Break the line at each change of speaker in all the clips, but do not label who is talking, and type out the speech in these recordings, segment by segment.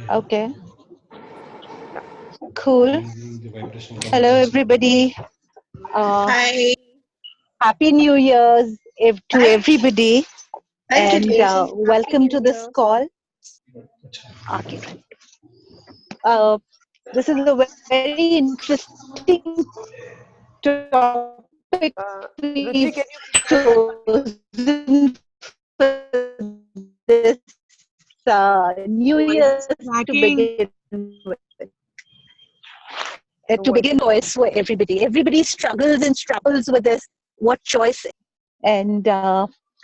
Okay, cool. Hello, everybody. Uh,
Hi.
Happy New Year's to
Thank
everybody,
thank you,
and
Daisy. Happy
welcome
New
to this
Year.
call. Okay. Uh, this is a very interesting topic we've
Ruchi, can you
chosen for this New Year's to begin with. To
voice?
begin choice for everybody. Everybody struggles and struggles with this. What choice? And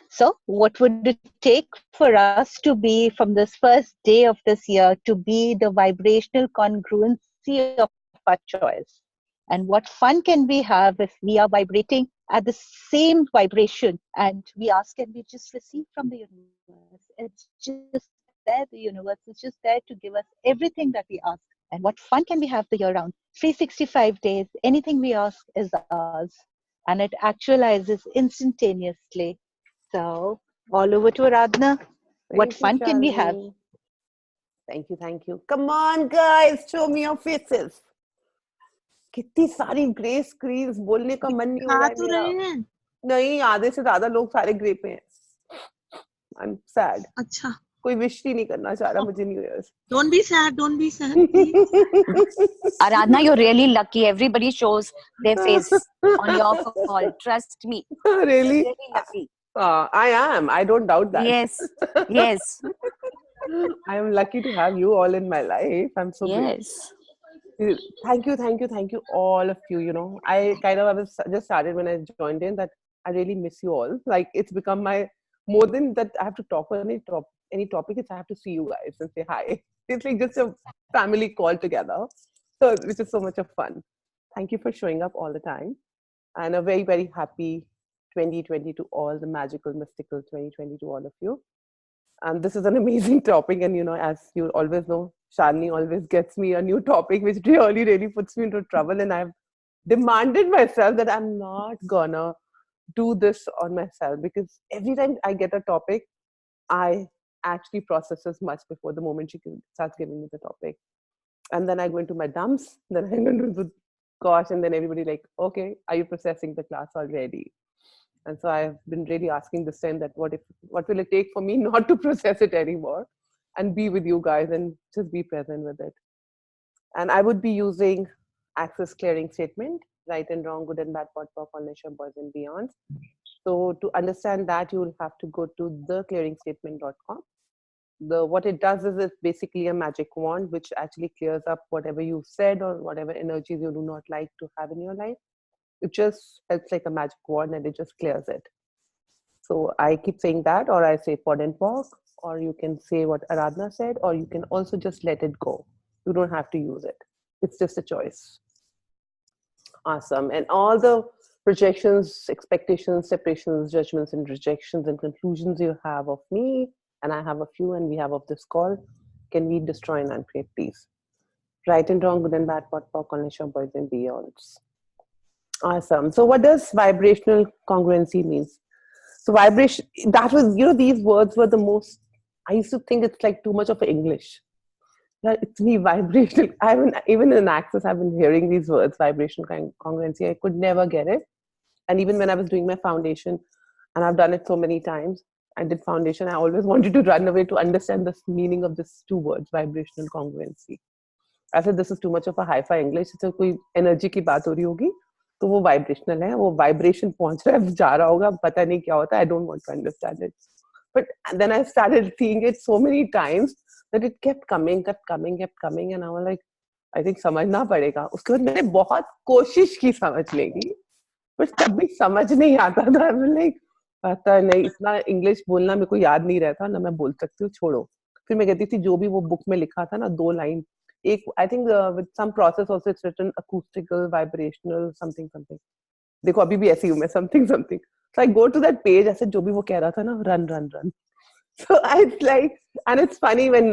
so, what would it take for us to be from this first day of this year to be the vibrational congruency of our choice? And what fun can we have if we are vibrating at the same vibration and we ask, can we just receive from the universe? It's just there, the universe is just there to give us everything that we ask. And what fun can we have the year round? 365 days, anything we ask is ours. And it actualizes instantaneously. So, all over to Aradhana. What
Thank you,
fun can we have?
Shalini. Thank you, thank you. Come on, guys, show me your faces. कितनी सारी grey screens बोलने का मन नहीं हो रहा है
तो
मेरा
रहे हैं
नहीं आधे से ज्यादा लोग सारे ग्रे पे हैं आई एम सैड
अच्छा
कोई विश ही नहीं करना चाह रहा मुझे new years
don't be sad please.
Aradhana, you're really lucky. Everybody shows their face on your call. Trust me.
really
You're really lucky.
I am, I don't doubt that.
Yes.
I am lucky to have you all in my life. I'm so
Yes.
grateful. Thank you, all of you. You know, I was just started when I joined in that I really miss you all. Like it's become my more than that I have to talk on any topic. It's I have to see you guys and say hi. It's like just a family call together, so which is so much of fun. Thank you for showing up all the time, and a very very happy 2020 to all the magical mystical 2020 to all of you. And this is an amazing topic. And, you know, as you always know, Shalini always gets me a new topic, which really, really puts me into trouble. And I've demanded myself that I'm not gonna do this on myself because every time I get a topic, I actually process as much before the moment she starts giving me the topic. And then I go into my dumps, then I go into the gosh, and then everybody like, okay, are you processing the class already? And so I've been really asking this time that what will it take for me not to process it anymore and be with you guys and just be present with it. And I would be using access clearing statement, right and wrong, good and bad, pot pop, nature, boys and beyond. So to understand that, you will have to go to theclearingstatement.com. What it does is it's basically a magic wand which actually clears up whatever you've said or whatever energies you do not like to have in your life. It just helps like a magic wand and it just clears it. So I keep saying that, or I say pod and pog, or you can say what Aradhana said, or you can also just let it go. You don't have to use it. It's just a choice. Awesome. And all the projections, expectations, separations, judgments, and rejections and conclusions you have of me, and I have a few, and we have of this call, can we destroy and uncreate, please? Right and wrong, good and bad, pot, pog, connection, boys and beyonds. Awesome. So what does vibrational congruency means? So vibration, that was, you know, these words were the most, I used to think it's like too much of English. It's me, vibrational. I haven't, even in Access, I've been hearing these words, vibrational congruency. I could never get it. And even when I was doing my foundation, and I've done it so many times, I did foundation, I always wanted to run away to understand the meaning of these two words, vibrational congruency. I said, this is too much of a hi-fi English. So कोई energy की बात हो रही होगी, तो वो vibrational है, वो vibration पहुंच रहा है, जा रहा होगा, पता नहीं क्या होता है. I don't want to understand it. But then I started seeing it so many times that it kept coming, and I was like, I think समझना पड़ेगा. उसके बाद मैंने बहुत कोशिश की समझने की, but तब भी समझ नहीं आता था. I was like, पता नहीं, इतना इंग्लिश बोलना मेरे को याद नहीं रहता ना, मैं बोल सकती हूँ, छोड़ो. फिर मैं कहती थी जो भी वो बुक में लिखा था ना, 2 लाइन, एक I think with some process also it's written acoustical, vibrational, something. देखो अभी भी ऐसी हूँ मैं, something. So I go to that page, ऐसे जो भी वो कह रहा था ना, run. So it's like, and it's funny when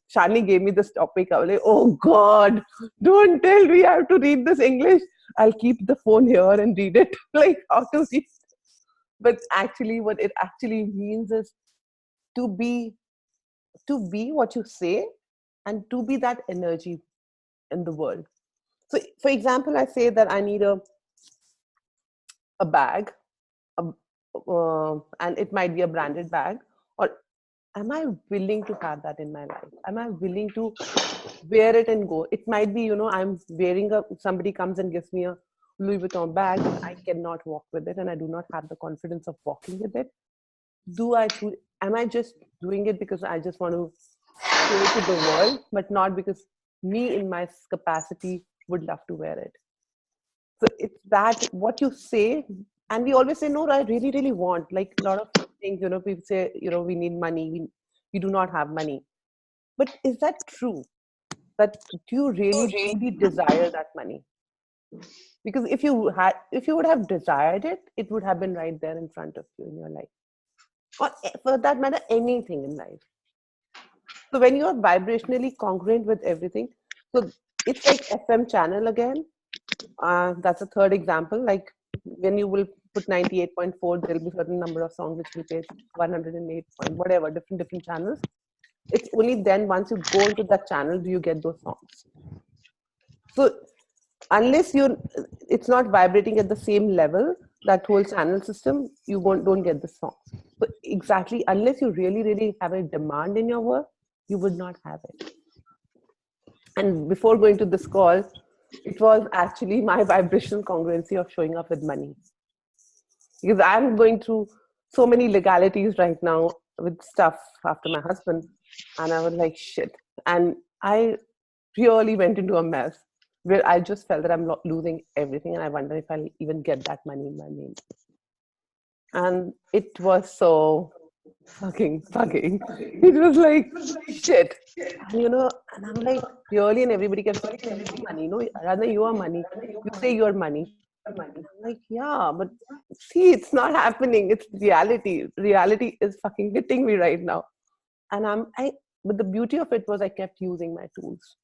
Shani gave me this topic, I was like, oh God, don't tell me I have to read this English. I'll keep the phone here and read it, like how to read. But actually, what it actually means is to be to be what you say and to be that energy in the world. So, for example, I say that I need a bag, a, and it might be a branded bag, or am I willing to have that in my life? Am I willing to wear it and go? It might be, I'm wearing somebody comes and gives me a Louis Vuitton bag, but I cannot walk with it and I do not have the confidence of walking with it. Am I just doing it because I just want to show it to the world, but not because me in my capacity would love to wear it? So it's that what you say, and we always say, no, I really, really want, like a lot of things, people say, we need money, we do not have money. But is that true? That do you really truly desire that money? Because if you would have desired it, it would have been right there in front of you in your life. Or for that matter, anything in life. So when you are vibrationally congruent with everything, so it's like FM channel again. That's a third example. Like when you will put 98.4, there will be certain number of songs which will play 108 point whatever, different channels. It's only then once you go into that channel do you get those songs. So unless it's not vibrating at the same level, that whole channel system, you don't get the songs. So exactly, unless you really, really have a demand in your work, you would not have it. And before going to this call, it was actually my vibrational congruency of showing up with money. Because I'm going through so many legalities right now with stuff after my husband. And I was like, shit. And I really went into a mess where I just felt that I'm losing everything. And I wonder if I'll even get that money in my name. And it was so fucking. It was like, shit. And and I'm like, really? And everybody kept saying, money. No, rather you are money. You say you're money. I'm like, yeah, but see, it's not happening. It's reality. Reality is fucking hitting me right now. And but the beauty of it was I kept using my tools.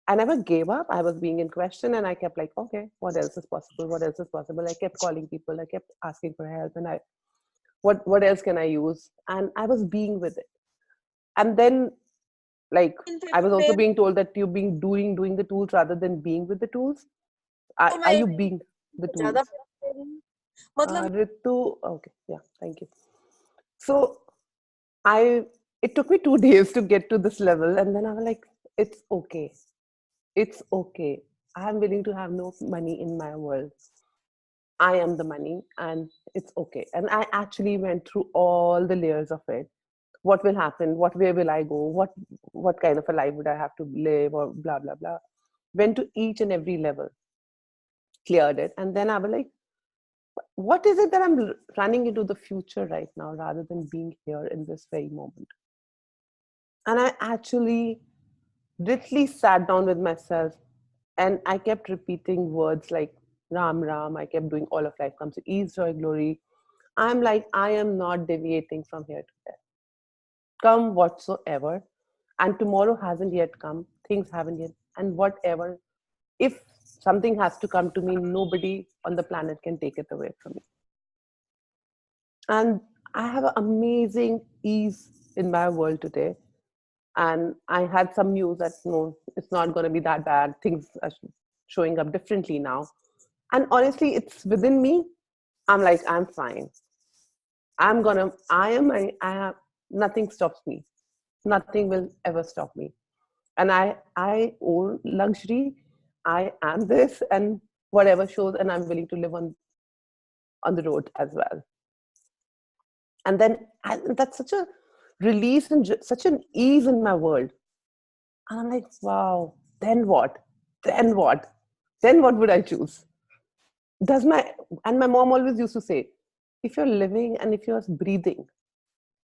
I never gave up. I was being in question and I kept like, okay, what else is possible? What else is possible? I kept calling people. I kept asking for help. And what else can I use? And I was being with it. And then like I was also being told that you're doing the tools rather than being with the tools. Are you being the tools? Ritu, okay, yeah, thank you. So it took me 2 days to get to this level, and then I was like, it's okay. It's okay. I'm willing to have no money in my world. I am the money, and it's okay. And I actually went through all the layers of it. What will happen? Where will I go? What kind of a life would I have to live, or blah blah blah. Went to each and every level, cleared it, and then I was like, what is it that I'm running into the future right now rather than being here in this very moment? And I actually literally sat down with myself and I kept repeating words like Ram Ram. I kept doing all of life comes to ease, joy, glory. I'm like, I am not deviating from here to there. Come whatsoever. And tomorrow hasn't yet come. Things haven't yet. And whatever, if something has to come to me, nobody on the planet can take it away from me. And I have an amazing ease in my world today. And I had some news that no, it's not going to be that bad. Things are showing up differently now. And honestly, it's within me. I'm like, I'm fine. I have, nothing stops me. Nothing will ever stop me. And I own luxury. I am this and whatever shows, and I'm willing to live on the road as well. And then that's such a release and such an ease in my world. And I'm like, wow, then what? Then what? Then what would I choose? And my mom always used to say, if you're living and if you're breathing,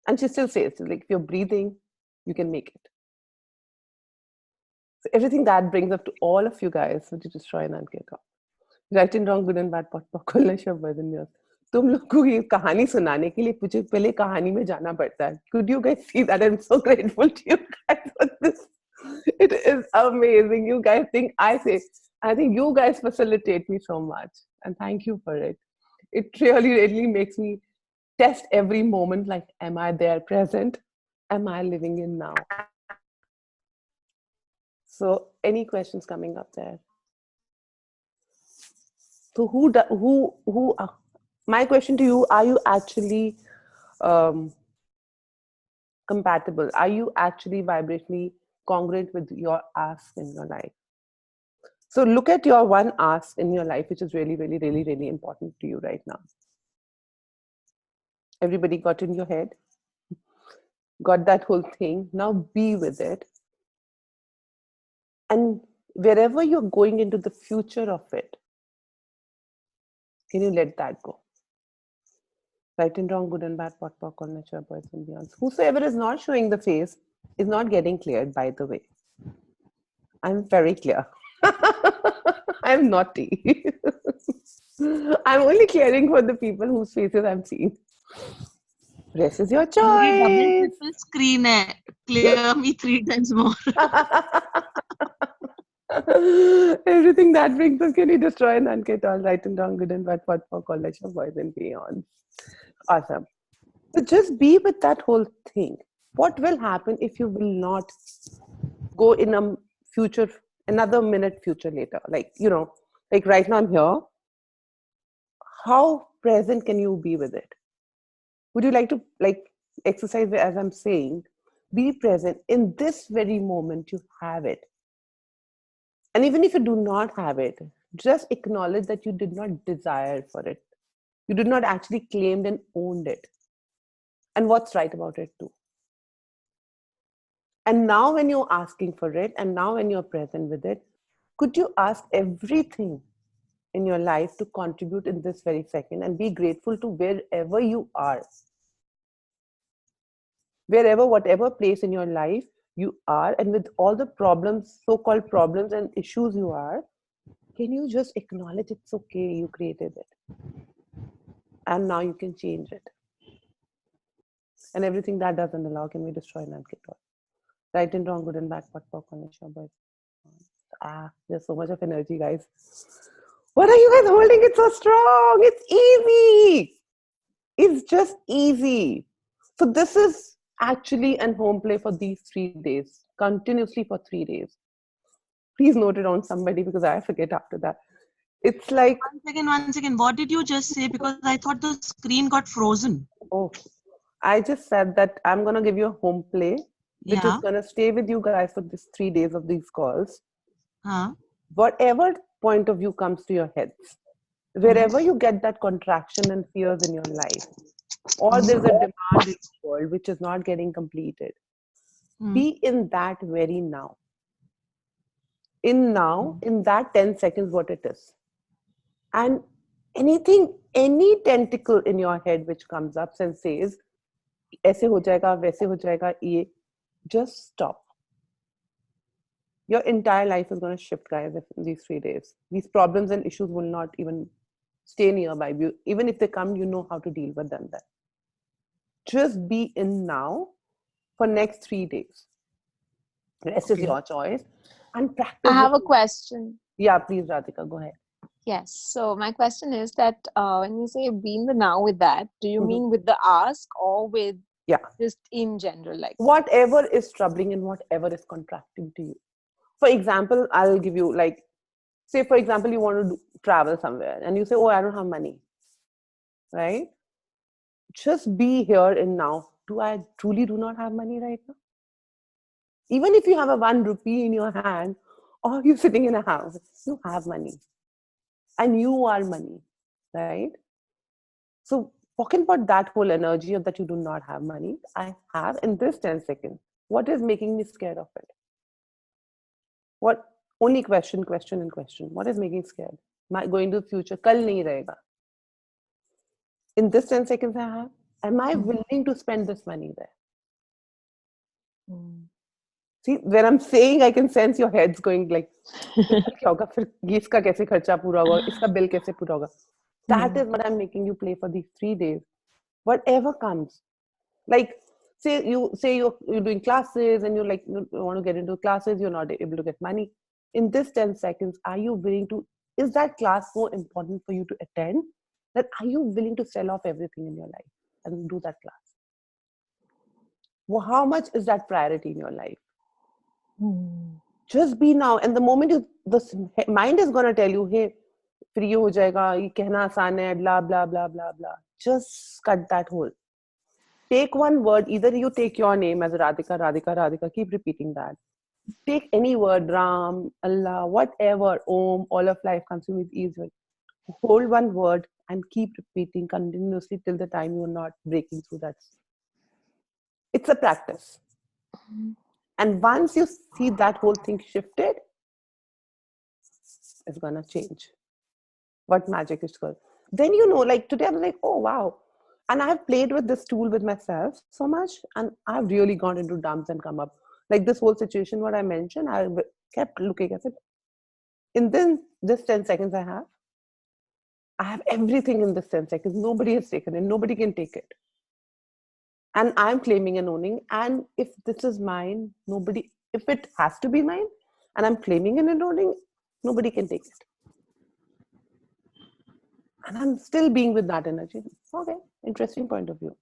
and she still says, like, if you're breathing, you can make it. So everything that brings up to all of you guys, so to destroy and unclear. Right and wrong, good and bad, pot खोलना शब्द बदल नहीं तुम लोग को ये कहानी सुनाने के लिए मुझे पहले कहानी में जाना पड़ता है. Could you guys see that? I'm so grateful to you guys for this. It is amazing. You guys think I think you guys facilitate me so much, and thank you for it. It really makes me test every moment. Like, am I there present? am I living in now? So, any questions coming up there? So, my question to you, are you actually um, compatible? Are you actually vibrationally congruent with your ask in your life? So, look at your one ask in your life, which is really, really, really, really important to you right now. Everybody got in your head? Got that whole thing? Now be with it. And wherever you're going into the future of it, can you let that go? Right and wrong, good and bad, pot, pock, all nature, boys and beyonds. Whosoever is not showing the face is not getting cleared, by the way. I'm very clear. I'm naughty. I'm only clearing for the people whose faces I'm seeing. Rest is your
मेरी double
choice.
triple screen है. Clear me 3 times more.
Everything that brings us, can you destroy none get all, right and wrong, good and bad, pot, pock, all nature, boys and beyond. Awesome. So just be with that whole thing. What will happen if you will not go in a future, another minute future later? Like, you know, like right now I'm here. How present can you be with it? Would you like to like exercise as I'm saying? Be present in this very moment. You have it. And even if you do not have it, just acknowledge that you did not desire for it. You did not actually claimed and owned it. And what's right about it too. And now when you're asking for it, and now when you're present with it, could you ask everything in your life to contribute in this very second and be grateful to wherever you are? Wherever, whatever place in your life you are, and with all the problems, so-called problems and issues you are, can you just acknowledge it's okay, you created it. And now you can change it. And everything that doesn't allow, can we destroy and unkick all? Right and wrong, good and bad, pot, pock, on your boys. There's so much of energy, guys. What are you guys holding it so strong? It's easy. It's just easy. So this is actually an home play for these 3 days, continuously for 3 days. Please note it on somebody because I forget after that. It's like...
One second. What did you just say? Because I thought the screen got frozen.
Oh, I just said that I'm going to give you a home play, which is going to stay with you guys for this 3 days of these calls. Whatever point of view comes to your heads, wherever you get that contraction and fears in your life, or there's a demand in the world which is not getting completed, be in that very now. In now, in that 10 seconds, what it is. And anything, any tentacle in your head which comes up and says, ऐसे हो जाएगा, वैसे हो जाएगा, ये, just stop. Your entire life is going to shift, guys, in these 3 days. These problems and issues will not even stay nearby you. Even if they come, you know how to deal with them then. Just be in now for next 3 days. The rest is your choice. And practice.
I have a question.
Yeah, please, Radhika, go ahead.
Yes. So my question is that when you say be in the now with that, do you mean with the ask or with just in general? Like
whatever is troubling and whatever is contracting to you. For example, I'll give you like, say for example, you want to travel somewhere and you say, oh, I don't have money, right? Just be here and now. Do I truly do not have money right now? Even if you have a 1 rupee in your hand or you're sitting in a house, you have money and you are money, right? So talking about that whole energy of that you do not have money, I have in this 10 seconds. What is making me scared of it? What? Only question. What is making scared? Going to the future, kal nahi rahega. In this 10 seconds I have, am I willing to spend this money there? See, when I'm saying, I can sense your heads going like, क्या होगा फिर इसका कैसे खर्चा पूरा होगा, इसका bill कैसे पूरा होगा. That is what I'm making you play for these 3 days. Whatever comes, like say you're doing classes and you want to get into classes, you're not able to get money. In this 10 seconds, are you willing to? Is that class so important for you to attend that are you willing to sell off everything in your life and do that class? how much is that priority in your life? Just be now. And the moment the mind is going to tell you, hey, free ho jayega, ye kehna aasan hai, blah, blah, blah, blah, blah. Just cut that hole. Take one word. Either you take your name as Radhika, Radhika, Radhika. Keep repeating that. Take any word, Ram, Allah, whatever, Om, all of life comes to me with ease. Hold one word and keep repeating continuously till the time you are not breaking through that. It's a practice. And once you see that whole thing shifted, it's gonna change. What magic is called. Then like today I'm like, oh wow. And I have played with this tool with myself so much, and I've really gone into dumps and come up. Like this whole situation, what I mentioned, I kept looking at it. In this 10 seconds I have everything in this 10 seconds. Nobody has taken it. Nobody can take it. And I'm claiming and owning. And if this is mine, if it has to be mine, and I'm claiming and owning, nobody can take it. And I'm still being with that energy. Okay, interesting point of view.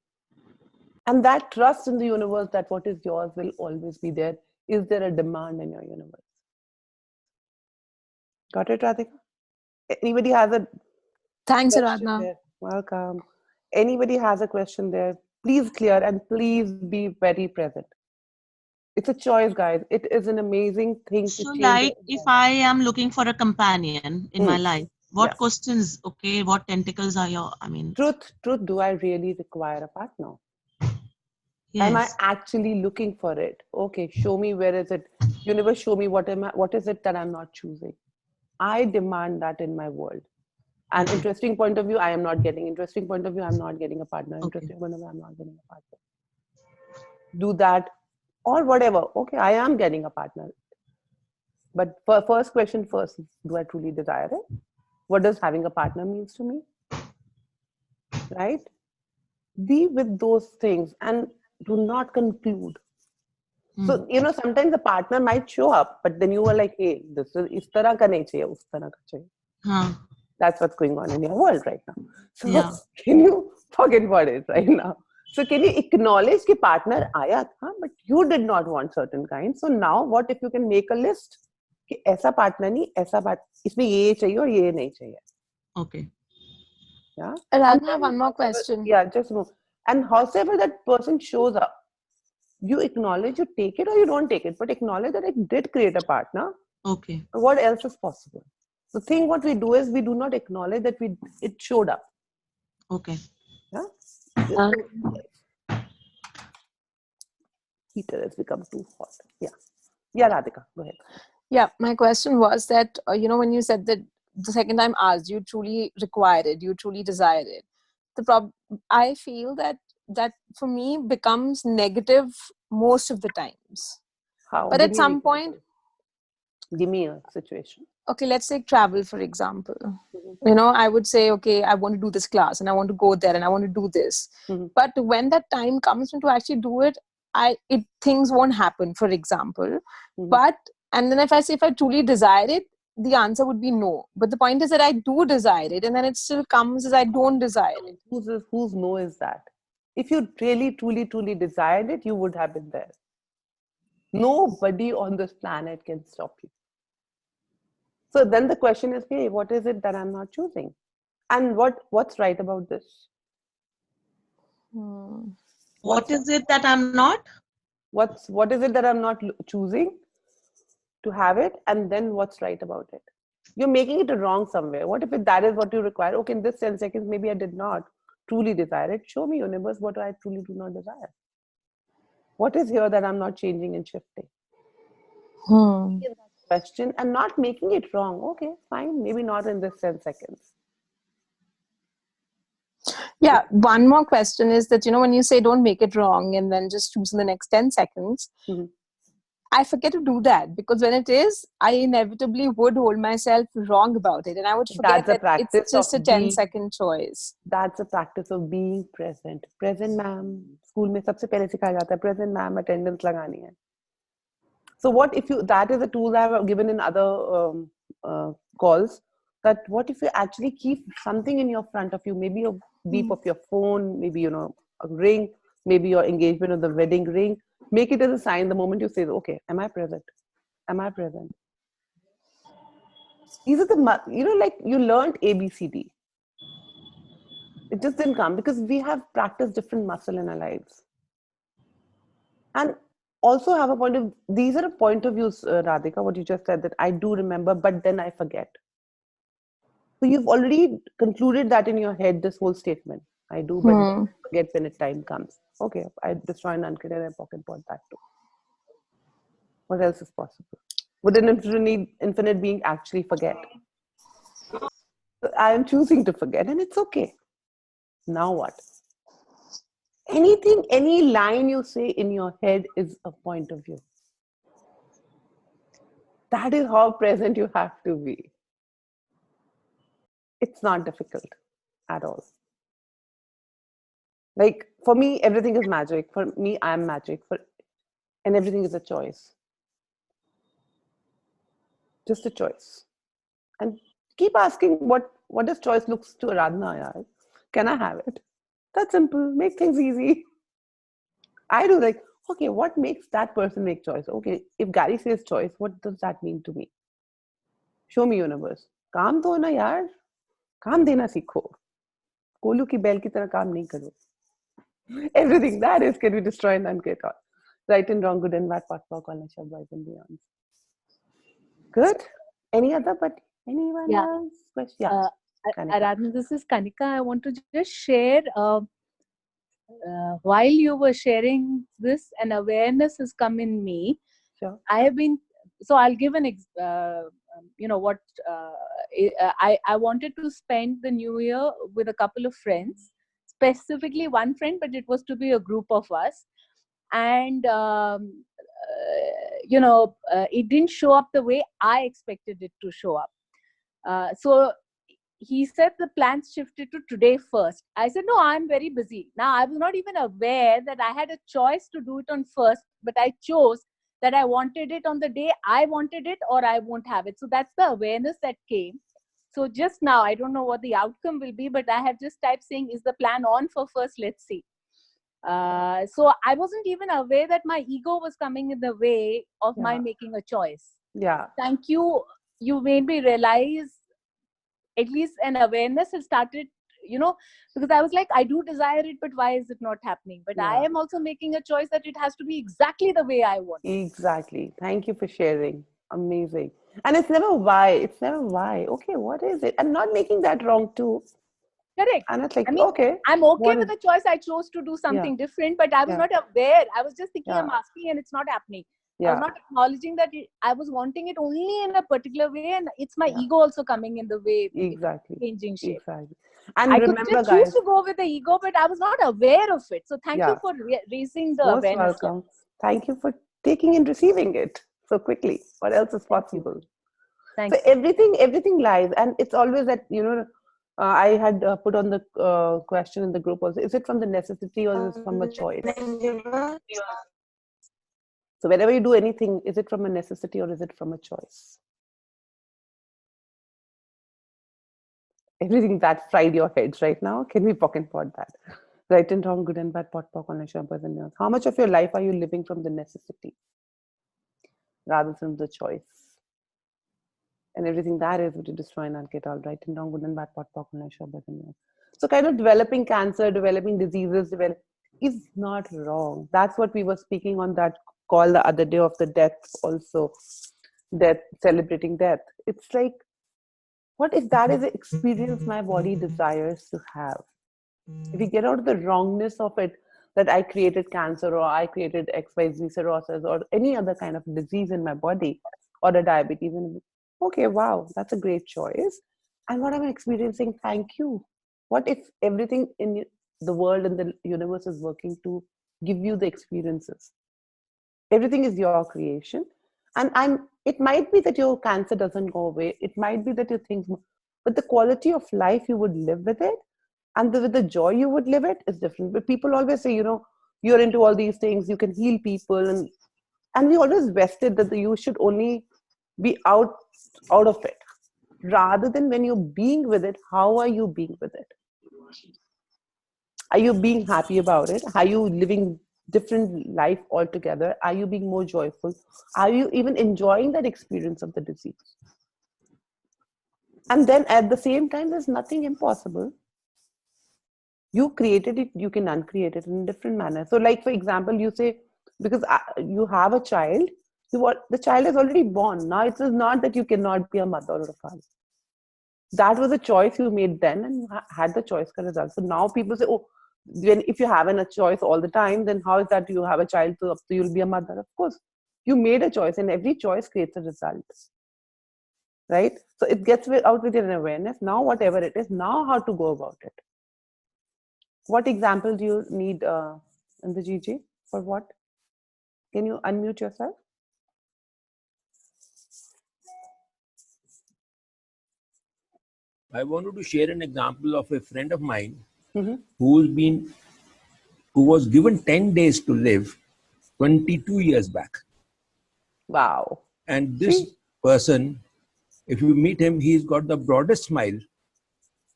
And that trust in the universe that what is yours will always be there. Is there a demand in your universe? Got it, Radhika? Anybody has a
Thanks,
question
Aradhana.
there? Welcome. Anybody has a question there? Please clear and please be very present. It's a choice, guys. It is an amazing thing to change.
Like if I am looking for a companion in my life, what questions, okay, what tentacles are your,
Truth, do I really require a partner?
Yes.
Am I actually looking for it? Okay, show me where is it. Universe, show me what is it that I'm not choosing. I demand that in my world. And interesting point of view, I am not getting. Interesting point of view, I'm not getting a partner. Interesting point of view, I'm not getting a partner. Do that or whatever. Okay, I am getting a partner. But first question first, do I truly desire it? What does having a partner means to me? Right? Be with those things and do not conclude. So, sometimes the partner might show up, but then you were like, hey, this is is tarah ka nahi chahiye, us tarah ka chahiye. That's what's going on in your world right now. So can you forget about it right now? So can you acknowledge that partner aaya tha, but you did not want certain kind. So now what if you can make a list? कि ऐसा partner नहीं, ऐसा इसमें ये चाहिए और ये नहीं चाहिए.
Okay.
Yeah.
Aradhana, one more question.
Yeah, just move. And however that person shows up, you acknowledge, you take it or you don't take it, but acknowledge that it did create a partner.
Okay.
What else is possible? The thing what we do is we do not acknowledge that it showed up.
Okay.
Yeah. Heater has become too hot. Yeah. Yeah, Radhika, go ahead.
Yeah, my question was that, when you said that the second time asked, you truly required it, you truly desired it. I feel that for me becomes negative most of the times.
How?
But at some point,
give me a situation.
Okay, let's take travel, for example. I would say, okay, I want to do this class and I want to go there and I want to do this. But when that time comes to actually do it, things won't happen, for example. And then if I truly desire it, the answer would be no. But the point is that I do desire it, and then it still comes as I don't desire it.
Whose no is that? If you really, truly, truly desired it, you would have been there. Nobody on this planet can stop you. So then the question is, hey, what is it that I'm not choosing? And what's right about this?
What is it that I'm not?
What is it that I'm not choosing to have it? And then what's right about it? You're making it wrong somewhere. What if that is what you require? Okay, in this 10 seconds, maybe I did not truly desire it. Show me, universe, what I truly do not desire. What is here that I'm not changing and shifting? Question and not making it wrong. Okay, fine. Maybe not in this 10 seconds.
Yeah, one more question is that, when you say don't make it wrong and then just choose in the next 10 seconds, I forget to do that, because when it is, I inevitably would hold myself wrong about it, and I would forget that it's just a 10-second choice.
That's a practice of being present. Present, ma'am. School mein sabse pehle sikhaya jata hai. Present, ma'am. Attendance lagani hai. So what if that is a tool I have given in other calls, that what if you actually keep something in your front of you, maybe a beep of your phone, maybe, a ring, maybe your engagement or the wedding ring. Make it as a sign the moment you say, okay, am I present? Am I present? These are the, like you learned ABCD. It just didn't come because we have practiced different muscle in our lives. And also have a point of, these are a point of views, Radhika, what you just said, that I do remember, but then I forget. So you've already concluded that in your head, this whole statement. I do, but then forget when the time comes. Okay, I destroy an unclean and I pocket pot that too. What else is possible? Would an infinite being actually forget? I am choosing to forget, and it's okay. Now what? Anything, any line you say in your head is a point of view. That is how present you have to be. It's not difficult at all. Like for me, everything is magic. For me, I am magic. And everything is a choice. Just a choice. And keep asking what does choice looks to Aradhana, yaar? Can I have it? That's simple. Make things easy. I do like, okay, what makes that person make choice? Okay, if Gary says choice, what does that mean to me? Show me universe. काम दो ना यार. काम देना सीखो. कोलू की बैल की तरह काम नहीं करो. Everything that is can be destroyed and get out. Right and wrong, good and bad, pot pock, all nature, boys and beyond. Good. Any other, but anyone else? Question? Yeah.
Aradhana, this is Kanika. I want to just share. While you were sharing this, an awareness has come in me.
Sure.
I have been. So I'll give an. What I wanted to spend the New Year with a couple of friends. Specifically one friend, but it was to be a group of us, and it didn't show up the way I expected it to show up. So he said the plans shifted to today first. I said, no, I'm very busy. Now I was not even aware that I had a choice to do it on first, but I chose that I wanted it on the day I wanted it, or I won't have it. So that's the awareness that came. So just now, I don't know what the outcome will be, but I have just typed saying, is the plan on for first? Let's see. So I wasn't even aware that my ego was coming in the way of my making a choice.
Yeah.
Thank you. You made me realize at least an awareness has started, because I was like, I do desire it, but why is it not happening? But I am also making a choice that it has to be exactly the way I want.
Exactly. Thank you for sharing. Amazing. And it's never why. It's never why. Okay, what is it? I'm not making that wrong too.
Correct.
And it's like, okay.
I'm okay with the choice. I chose to do something different, but I was not aware. I was just thinking I'm asking and it's not happening. I was not acknowledging that I was wanting it only in a particular way, and it's my ego also coming in the way.
Exactly.
Changing shape.
Exactly. And
I
remember,
could just
guys,
choose to go with the ego, but I was not aware of it. So thank you for raising the
most
awareness.
welcome. Thank you for taking and receiving it so quickly. What else is possible?
Thanks.
So everything lies, and it's always that, I had put on the question in the group also, is it from the necessity or is it from a choice? So whenever you do anything, is it from a necessity or is it from a choice? Everything that fried your heads right now, can we pocket pot that? Right and wrong, good and bad, pot pock on a. How much of your life are you living from the necessity rather than the choice? And everything that is would destroy and get all right and wrong, good and bad, pot pock on a. So kind of developing cancer, developing diseases, is not wrong. That's what we were speaking on that call the other day of the death also. Death, celebrating death. It's like, what if that is the experience my body desires to have? If we get out of the wrongness of it, that I created cancer or I created XYZ cirrhosis or any other kind of disease in my body or a diabetes, okay, wow, that's a great choice. And what I'm experiencing, thank you. What if everything in the world and the universe is working to give you the experiences? Everything is your creation. And it might be that your cancer doesn't go away. It might be that you think, but the quality of life you would live with it and with the joy you would live it is different. But people always say, you're into all these things, you can heal people. And we always vested that you should only be out of it. Rather than when you're being with it, how are you being with it? Are you being happy about it? Are you living different life altogether? Are you being more joyful? Are you even enjoying that experience of the disease? And then at the same time, there's nothing impossible. You created it, you can uncreate it in a different manner. So like, for example, you say, because you have a child, the child is already born. Now it is not that you cannot be a mother or a father. That was a choice you made then, and you had the choice ka result. So now people say, oh, if you have a choice all the time, then how is that you have a child, so you'll be a mother? Of course, you made a choice, and every choice creates a result. Right? So it gets out with an awareness. Now, whatever it is, now how to go about it. What example do you need in the GG? For what? Can you unmute yourself?
I wanted to share an example of a friend of mine who was given 10 days to live 22 years back.
Wow.
And this person, if you meet him, he's got the broadest smile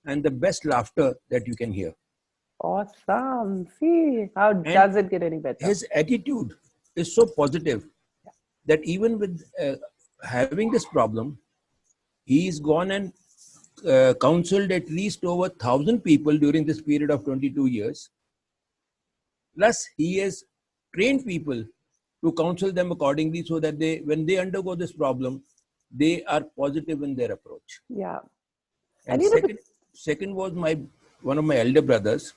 and the best laughter that you can hear.
Awesome. See, how does it get any better?
His attitude is so positive that even with having this problem, he's gone and counseled at least over 1,000 people during this period of 22 years. Plus, he has trained people to counsel them accordingly so that when they undergo this problem, they are positive in their approach.
Yeah.
And second was one of my elder brothers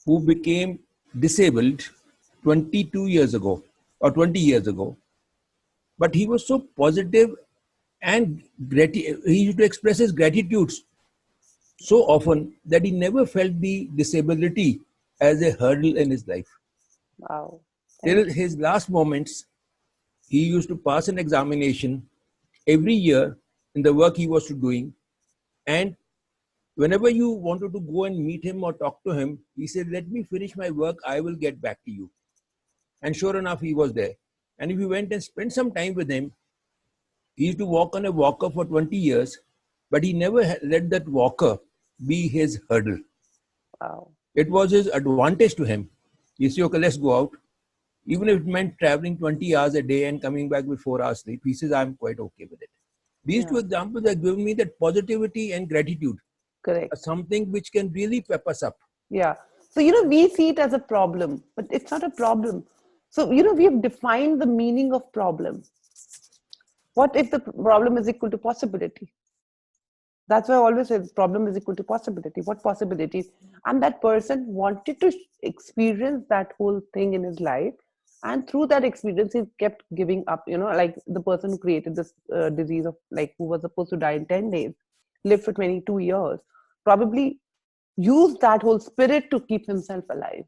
who became disabled 22 years ago or 20 years ago. But he was so positive and he used to express his gratitude so often that he never felt the disability as a hurdle in his life.
Wow.
Till his last moments, he used to pass an examination every year in the work he was doing. And whenever you wanted to go and meet him or talk to him, he said, let me finish my work, I will get back to you. And sure enough, he was there. And if you went and spent some time with him, he used to walk on a walker for 20 years, but he never let that walker be his hurdle.
Wow.
It was his advantage to him. He said, okay, let's go out. Even if it meant traveling 20 hours a day and coming back with 4 hours sleep, he says, I'm quite okay with it. These two examples have given me that positivity and gratitude.
Correct.
Something which can really pep us up.
Yeah. So, we see it as a problem, but it's not a problem. So, we have defined the meaning of problem. What if the problem is equal to possibility? That's why I always say problem is equal to possibility. What possibilities? And that person wanted to experience that whole thing in his life. And through that experience, he kept giving up, like the person who created this disease of who was supposed to die in 10 days, lived for 22 years, probably used that whole spirit to keep himself alive.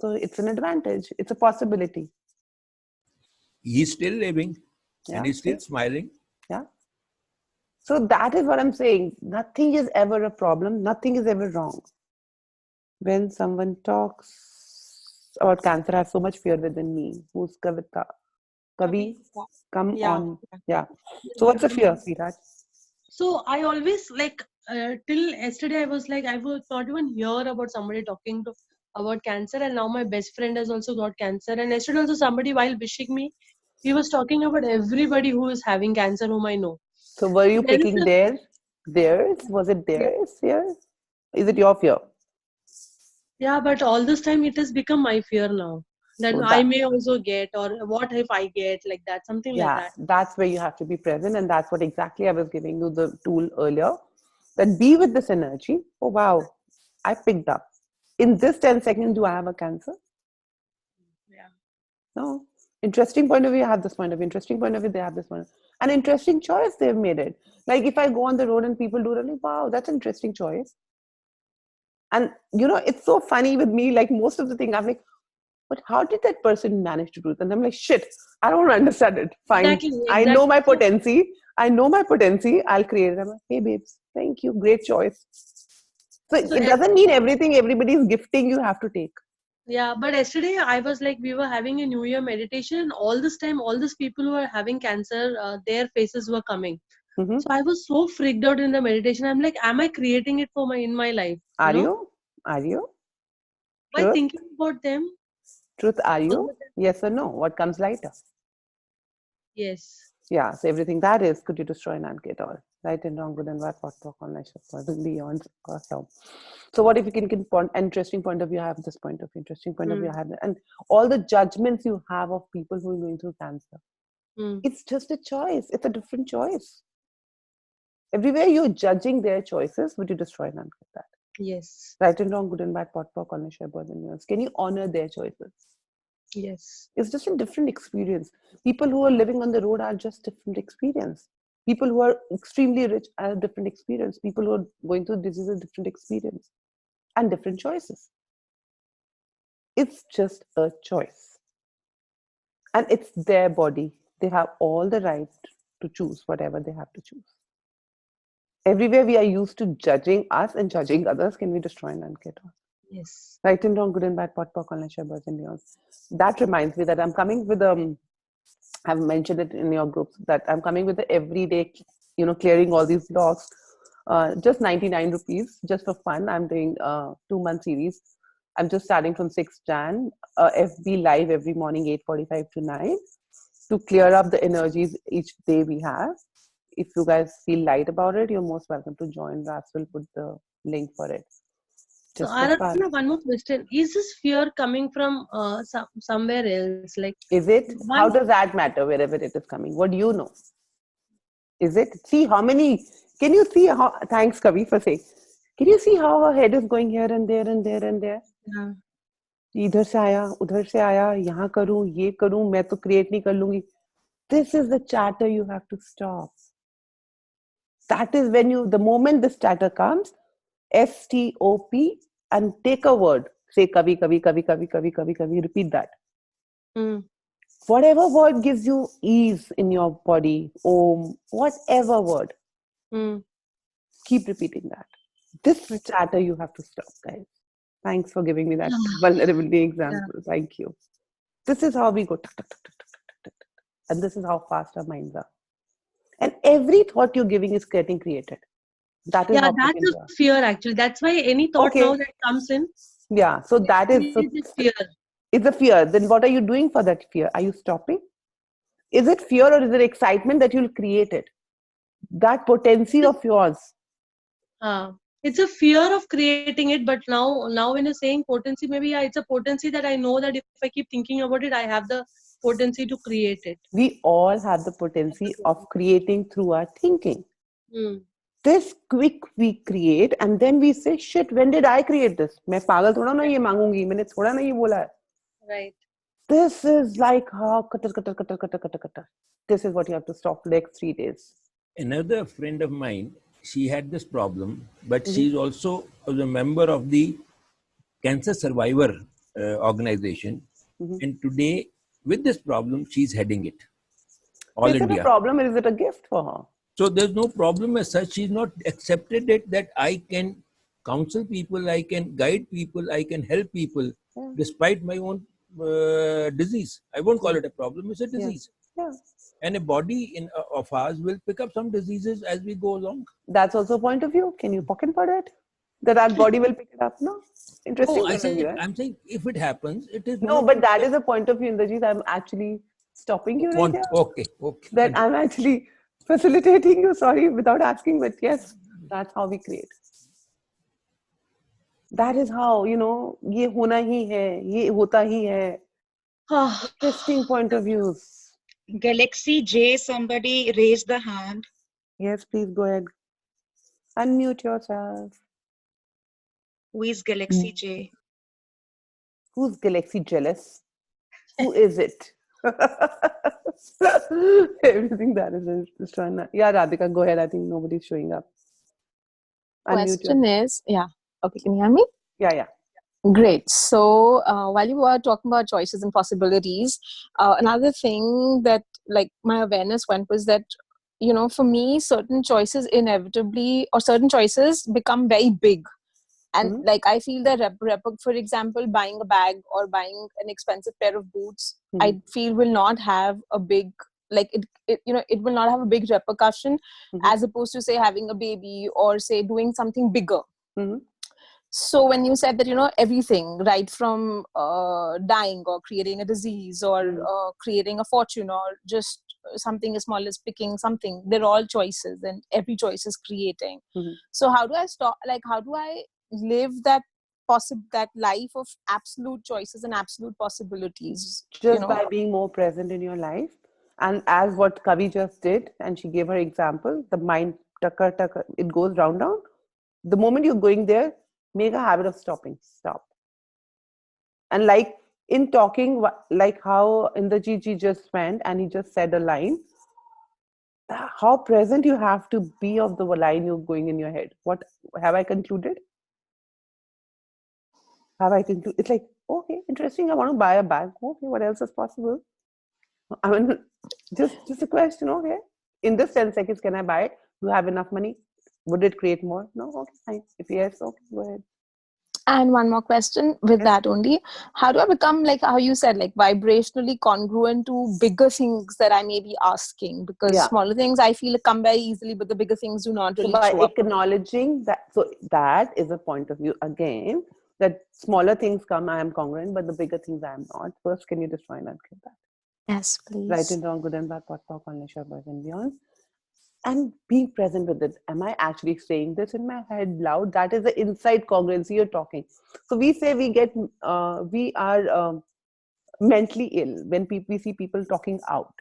So it's an advantage. It's a possibility.
He's still living and he's still smiling.
Yeah. So that is what I'm saying. Nothing is ever a problem. Nothing is ever wrong. When someone talks about cancer, I have so much fear within me. Who's Kavita? Kavi, come on. Yeah. So what's the fear, sweetheart?
So I always till yesterday I was I would not even hear about somebody talking about cancer, and now my best friend has also got cancer. And yesterday also somebody, while wishing me, he was talking about everybody who is having cancer whom I know.
So were you picking theirs? Was it theirs? Yeah. Is it your fear?
Yeah, but all this time it has become my fear now. That I may also get, or what if I get, like that, something like that.
That's where you have to be present, and that's what exactly I was giving you the tool earlier. That be with this energy. Oh wow, I picked up. In this 10 seconds, do I have a cancer?
Yeah.
No. Interesting point of view, I have this point of view. Interesting point of view, they have this one. An interesting choice they've made it. Like if I go on the road and people do it, like, wow, that's an interesting choice. And it's so funny with me, like most of the thing, I'm like, but how did that person manage to do it? And I'm like, shit, I don't understand it. Fine. Exactly. I know my potency. I'll create it. I'm like, hey babes, thank you. Great choice. So it doesn't mean everything everybody's gifting you have to take.
Yeah, but yesterday I was we were having a New Year meditation, and all this time, all these people who are having cancer, their faces were coming. So I was so freaked out in the meditation. I'm like, am I creating it in my life?
Are you? Are you?
By
Truth?
thinking about them?
Truth, are you? Yes or no? What comes later?
Yes.
Yeah, so everything that is, could you destroy and uncreate all? Right and wrong, good and bad, what talk on beyond ourselves. So what if you can interesting point of view, have this point of view, interesting point of view, have that, and all the judgments you have of people who are going through cancer. It's just a choice. It's a different choice. Everywhere you're judging their choices, would you destroy and uncreate that?
Yes.
Right and wrong, good and bad, pot, pork, on share, birth and yours. Can you honor their choices?
Yes.
It's just a different experience. People who are living on the road are just different experience. People who are extremely rich are a different experience. People who are going through disease are different experience and different choices. It's just a choice. And it's their body. They have all the right to choose whatever they have to choose. Everywhere we are used to judging us and judging others, can we destroy and uncreate all?
Yes.
Right and wrong, good and bad, pot, pork, online, share, birds and yours. That reminds me that I'm coming with I've mentioned it in your groups that I'm coming with the everyday, clearing all these blocks. Just 99 rupees, just for fun. I'm doing a 2-month series. I'm just starting from 6th Jan, FB live every morning, 8:45 to 9, to clear up the energies each day we have. If you guys feel light about it, you're most welcome to join. Ras will put the link for it.
So Aradhana, one more question. Is this fear coming from somewhere else? Like,
is it?
why?
How does that matter wherever it is coming? What do you know? Is it? See how many, can you see how, thanks Kavi for saying, can you see how her head is going here and there and there and there?
Yeah.
इधर से आया उधर से आया यहाँ करूँ ये करूँ मैं तो create नहीं कर लूँगी. This is the chatter you have to stop. That is when the moment this chatter comes, STOP, and take a word. Say kavi, kavi, kavi, kavi, kavi, kavi, kavi. Repeat that. Whatever word gives you ease in your body, Om, whatever word, keep repeating that. This chatter you have to stop, guys. Thanks for giving me that vulnerability example. Yeah. Thank you. This is how we go, tuk, tuk, tuk, tuk, tuk, tuk, tuk, tuk. And this is how fast our minds are. And every thought you're giving is getting created. That is
that's a fear actually. That's why any thought now that comes in.
Yeah, so that is
fear.
It's a fear. Then what are you doing for that fear? Are you stopping? Is it fear or is it excitement that you'll create it? That potency of yours.
It's a fear of creating it, but now when you're saying potency, maybe it's a potency that I know that if I keep thinking about it, I have the potency to create it.
We all have the potency of creating through our thinking. This quick we create and then we say, shit, when did I create this? मैं पागल थोड़ा ना ये मांगूंगी, मैंने थोड़ा ना ये बोला है.
Right.
This is like how cutter. This is what you have to stop for the next 3 days.
Another friend of mine, she had this problem, but she's also a member of the Cancer Survivor organization. And today, with this problem, she's heading it. All
is
India.
it a problem or is it a gift for her?
So there's no problem as such. She's not accepted it that I can counsel people, I can guide people, I can help people despite my own disease. I won't call it a problem, it's a disease.
Yeah.
And a body of ours will pick up some diseases as we go along.
That's also a point of view. Can you pocket for it? That our body will pick it up? No. Interesting.
Oh, I'm saying if it happens, it is.
No, but that is a point of view, Indrajit. I'm actually stopping you right here.
Okay.
That I'm actually facilitating you, sorry, without asking, but yes, that's how we create. That is how, ye hona hi hai, ye hota hi hai. Interesting point of views.
Galaxy J, somebody raised the hand.
Yes, please go ahead. Unmute yourself.
Who is Galaxy J?
Who's Galaxy jealous? Who is it? Everything that is just trying to. Yeah, Radhika, go ahead. I think nobody's showing up.
Question is, okay, can you hear me?
Yeah.
Great. So while you were talking about choices and possibilities, another thing that like my awareness went was that, for me, certain choices inevitably or certain choices become very big. And like I feel that, for example, buying a bag or buying an expensive pair of boots, I feel will not have a big, like it will not have a big repercussion as opposed to say having a baby or say doing something bigger. So when you said that, everything, right from dying or creating a disease or creating a fortune or just something as small as picking something, they're all choices and every choice is creating. So how do I stop, how do I live that life of absolute choices and absolute possibilities?
Just by being more present in your life. And as what Kavi just did, and she gave her example, the mind, tucker, it goes round. The moment you're going there, make a habit of stopping. Stop. And like in talking, like how Indrajit ji just went and he just said a line, how present you have to be of the line you're going in your head. What have I concluded? Have I concluded? It's like, okay, interesting. I want to buy a bag. Okay, what else is possible? I mean, just a question. Okay, in this 10 seconds, can I buy it? Do I have enough money? Would it create more? No. Okay, fine. If yes, okay, go ahead.
And one more question with that only. How do I become, like how you said, like vibrationally congruent to bigger things that I may be asking? Because smaller things I feel come very easily, but the bigger things do not really
by
show up.
acknowledging that, so that is a point of view again, that smaller things come, I am congruent, but the bigger things I am not. First, can you destroy and unclear that?
Yes, please.
Right and wrong, good and bad, pot, pock, on leisure, boys and beyond. And being present with it. Am I actually saying this in my head loud? That is the inside congruency you're talking. So we say we are mentally ill when we see people talking out,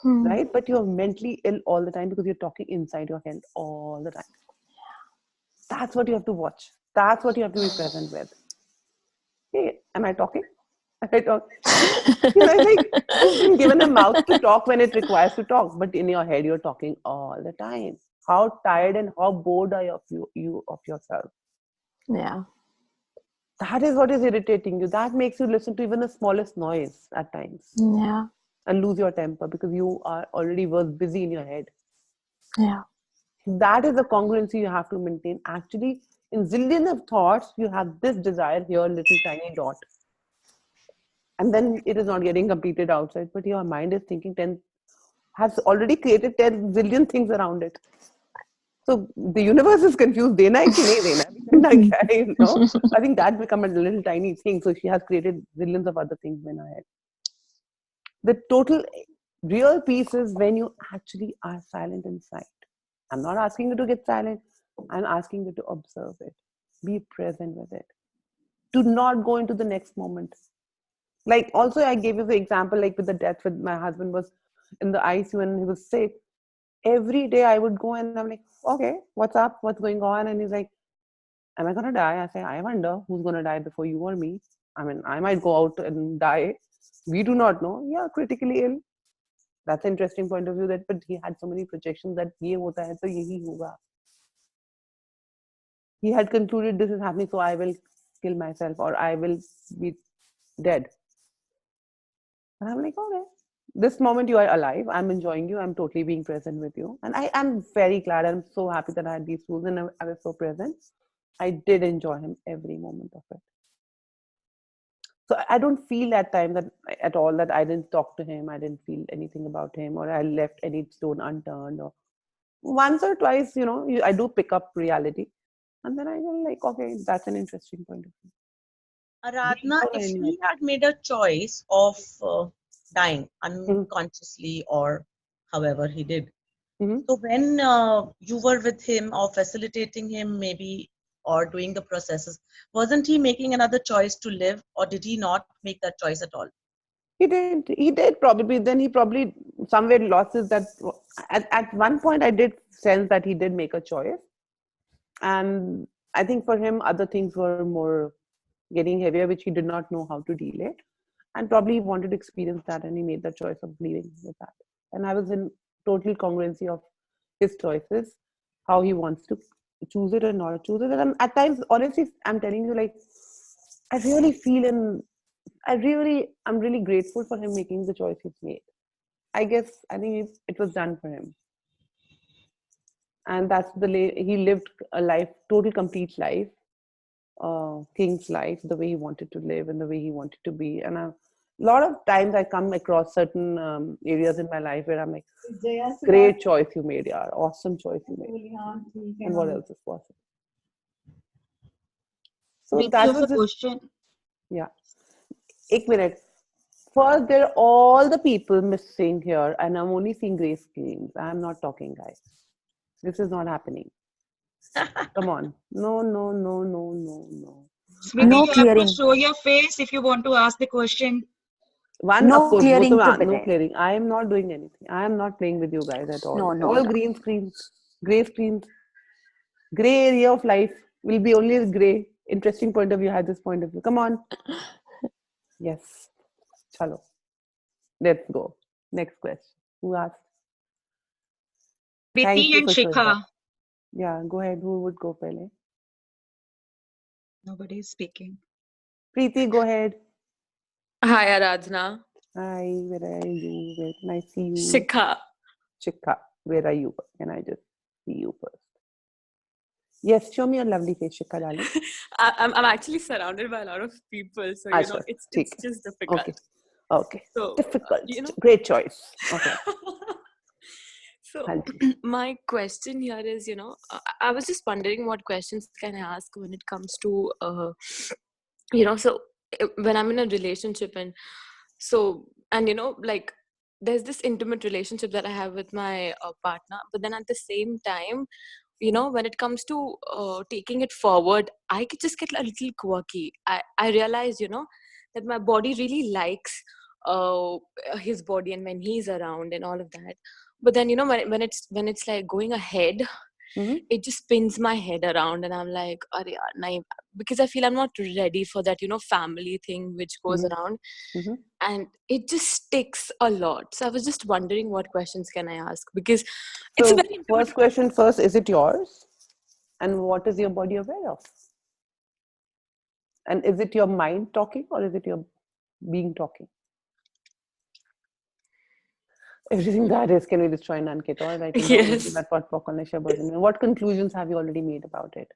right? But you're mentally ill all the time because you're talking inside your head all the time. That's what you have to watch. That's what you have to be present with. Hey, am I talking? Am I talking? Like you've been given a mouth to talk when it requires to talk, but in your head you're talking all the time. How tired and how bored are you of yourself?
Yeah.
That is what is irritating you. That makes you listen to even the smallest noise at times.
Yeah.
And lose your temper because you are already was busy in your head.
Yeah.
That is the congruency you have to maintain. Actually, in zillions of thoughts, you have this desire here, little tiny dot. And then it is not getting completed outside, but your mind is thinking 10, has already created 10 zillion things around it. So the universe is confused. Dena hai ki nahi dena? I think that become a little tiny thing. So she has created zillions of other things in her head. The total real peace is when you actually are silent inside. I'm not asking you to get silent. I'm asking you to observe it. Be present with it. Do not go into the next moment. Like also I gave you the example, like with the death with my husband was in the ICU and he was sick. Every day I would go and I'm like, okay, what's up? What's going on? And he's like, am I going to die? I say, I wonder who's going to die before you or me. I mean, I might go out and die. We do not know. Yeah, critically ill. That's an interesting point of view, that, but he had so many projections that ye hota hai, to yehi hoga. He had concluded this is happening, so I will kill myself or I will be dead. And I'm like, okay, this moment you are alive. I'm enjoying you. I'm totally being present with you. And I am very glad. I'm so happy that I had these tools and I was so present. I did enjoy him every moment of it. So I don't feel at time that at all that I didn't talk to him. I didn't feel anything about him or I left any stone unturned. Or once or twice, I do pick up reality. And then I go like, okay, that's an interesting point of view.
Aradhana, if he had made a choice of dying unconsciously or however he did, so when you were with him or facilitating him maybe or doing the processes, wasn't he making another choice to live or did he not make that choice at all?
He did probably. Then he probably somewhere lost his that. At one point, I did sense that he did make a choice. And I think for him, other things were more getting heavier, which he did not know how to deal it. And probably he wanted to experience that and he made the choice of leaving with that. And I was in total congruency of his choices, how he wants to choose it or not choose it. And at times, honestly, I'm telling you, like, I really feel I'm really grateful for him making the choice he's made. I think it was done for him. And that's he lived a life, total complete life, king's life, the way he wanted to live and the way he wanted to be. And a lot of times I come across certain areas in my life where I'm like, great choice you made, yaar. Awesome choice you made. And what else is possible? So
Preeti,
that
you have
was
a
just,
question.
yeah. 1 minute. First, there are all the people missing here, and I'm only seeing gray screens. I'm not talking, guys. This is not happening. Come on. No, no, no, no, no, no.
Smriti,
No
you have to
clearing.
show your face if you want to ask the question.
One,
No
of course, both
clearing
of
to
no
Vinay.
clearing. I am not doing anything. I am not playing with you guys at all.
No, no,
All
no.
green screens, gray screens, gray area of life will be only gray. Interesting point of view had this point of view. Come on. Yes. Chalo. Let's go. Next question. Who asked? Thank
Preeti
you
and
for showing up.
Shikha.
Yeah, go ahead. Who would go pehle?
Nobody is speaking.
Preeti, go ahead.
Hi, Aradhana.
Hi, where are you? Where can I see you?
Shikha.
Chikha, where are you? Can I just see you first? Yes, show me your lovely face, Shikha darling.
I'm actually surrounded by a lot of people, so you know
Acha,
it's
ठीक है.
just difficult.
Okay. Okay.
So
Difficult.
you know.
Great choice. Okay.
So
Hanji.
my question here is, I was just wondering what questions can I ask when it comes to, so when I'm in a relationship and like there's this intimate relationship that I have with my partner, but then at the same time, when it comes to taking it forward, I could just get a little quirky. I realize, that my body really likes uh, his body and when he's around and all of that. But then, when it's like going ahead,
Mm-hmm.
it just spins my head around and I'm like, "Arey yaar, nahi," because I feel I'm not ready for that, family thing which goes
Mm-hmm.
around.
Mm-hmm.
And it just sticks a lot. So I was just wondering what questions can I ask, because it's a
So,
very intimate.
first question first, is it yours? And what is your body aware of? And is it your mind talking or is it your being talking? Everything that is, can we destroy and unkit? All right.
Yes.
What conclusions have you already made about it?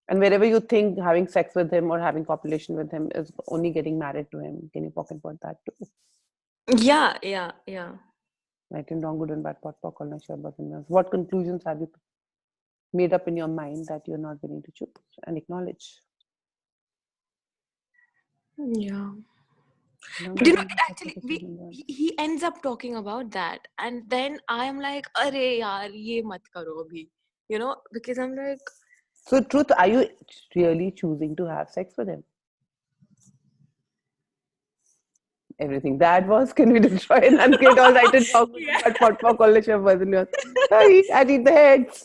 And wherever you think having sex with him or having copulation with him is only getting married to him, can you pocket about that too?
Yeah.
Right and wrong, good and bad, what conclusions have you made up in your mind that you're not willing to choose and acknowledge?
Yeah. But it actually, he ends up talking about that. And then I'm like, "Arey yaar, ye mat karo abhi." Because I'm like,
So, truth, are you really choosing to have sex with him? Everything that was, can we destroy and uncreate all right and wrong? But pot for college of wasn't yours. Sorry, I need the heads.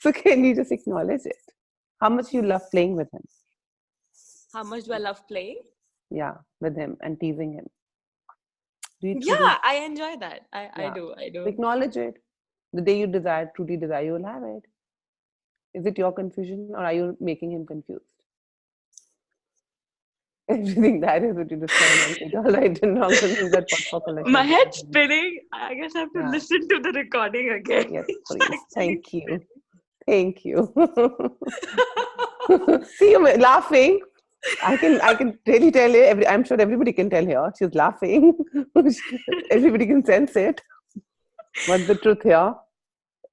So can you just acknowledge it? How much you love playing with him?
how much do I love playing?
Yeah, with him and teasing him. Do you
Yeah, I enjoy that. I
Yeah.
do.
So acknowledge it. The day you truly desire, you will have it. Is it your confusion or are you making him confused? Everything that is what you describe. All right and wrong. That
My head's spinning. I guess I have to listen to the recording again.
Yes, please. Thank you. Thank you. See you laughing. I can really tell you. I'm sure everybody can tell here. She's laughing. Everybody can sense it. What's the truth here?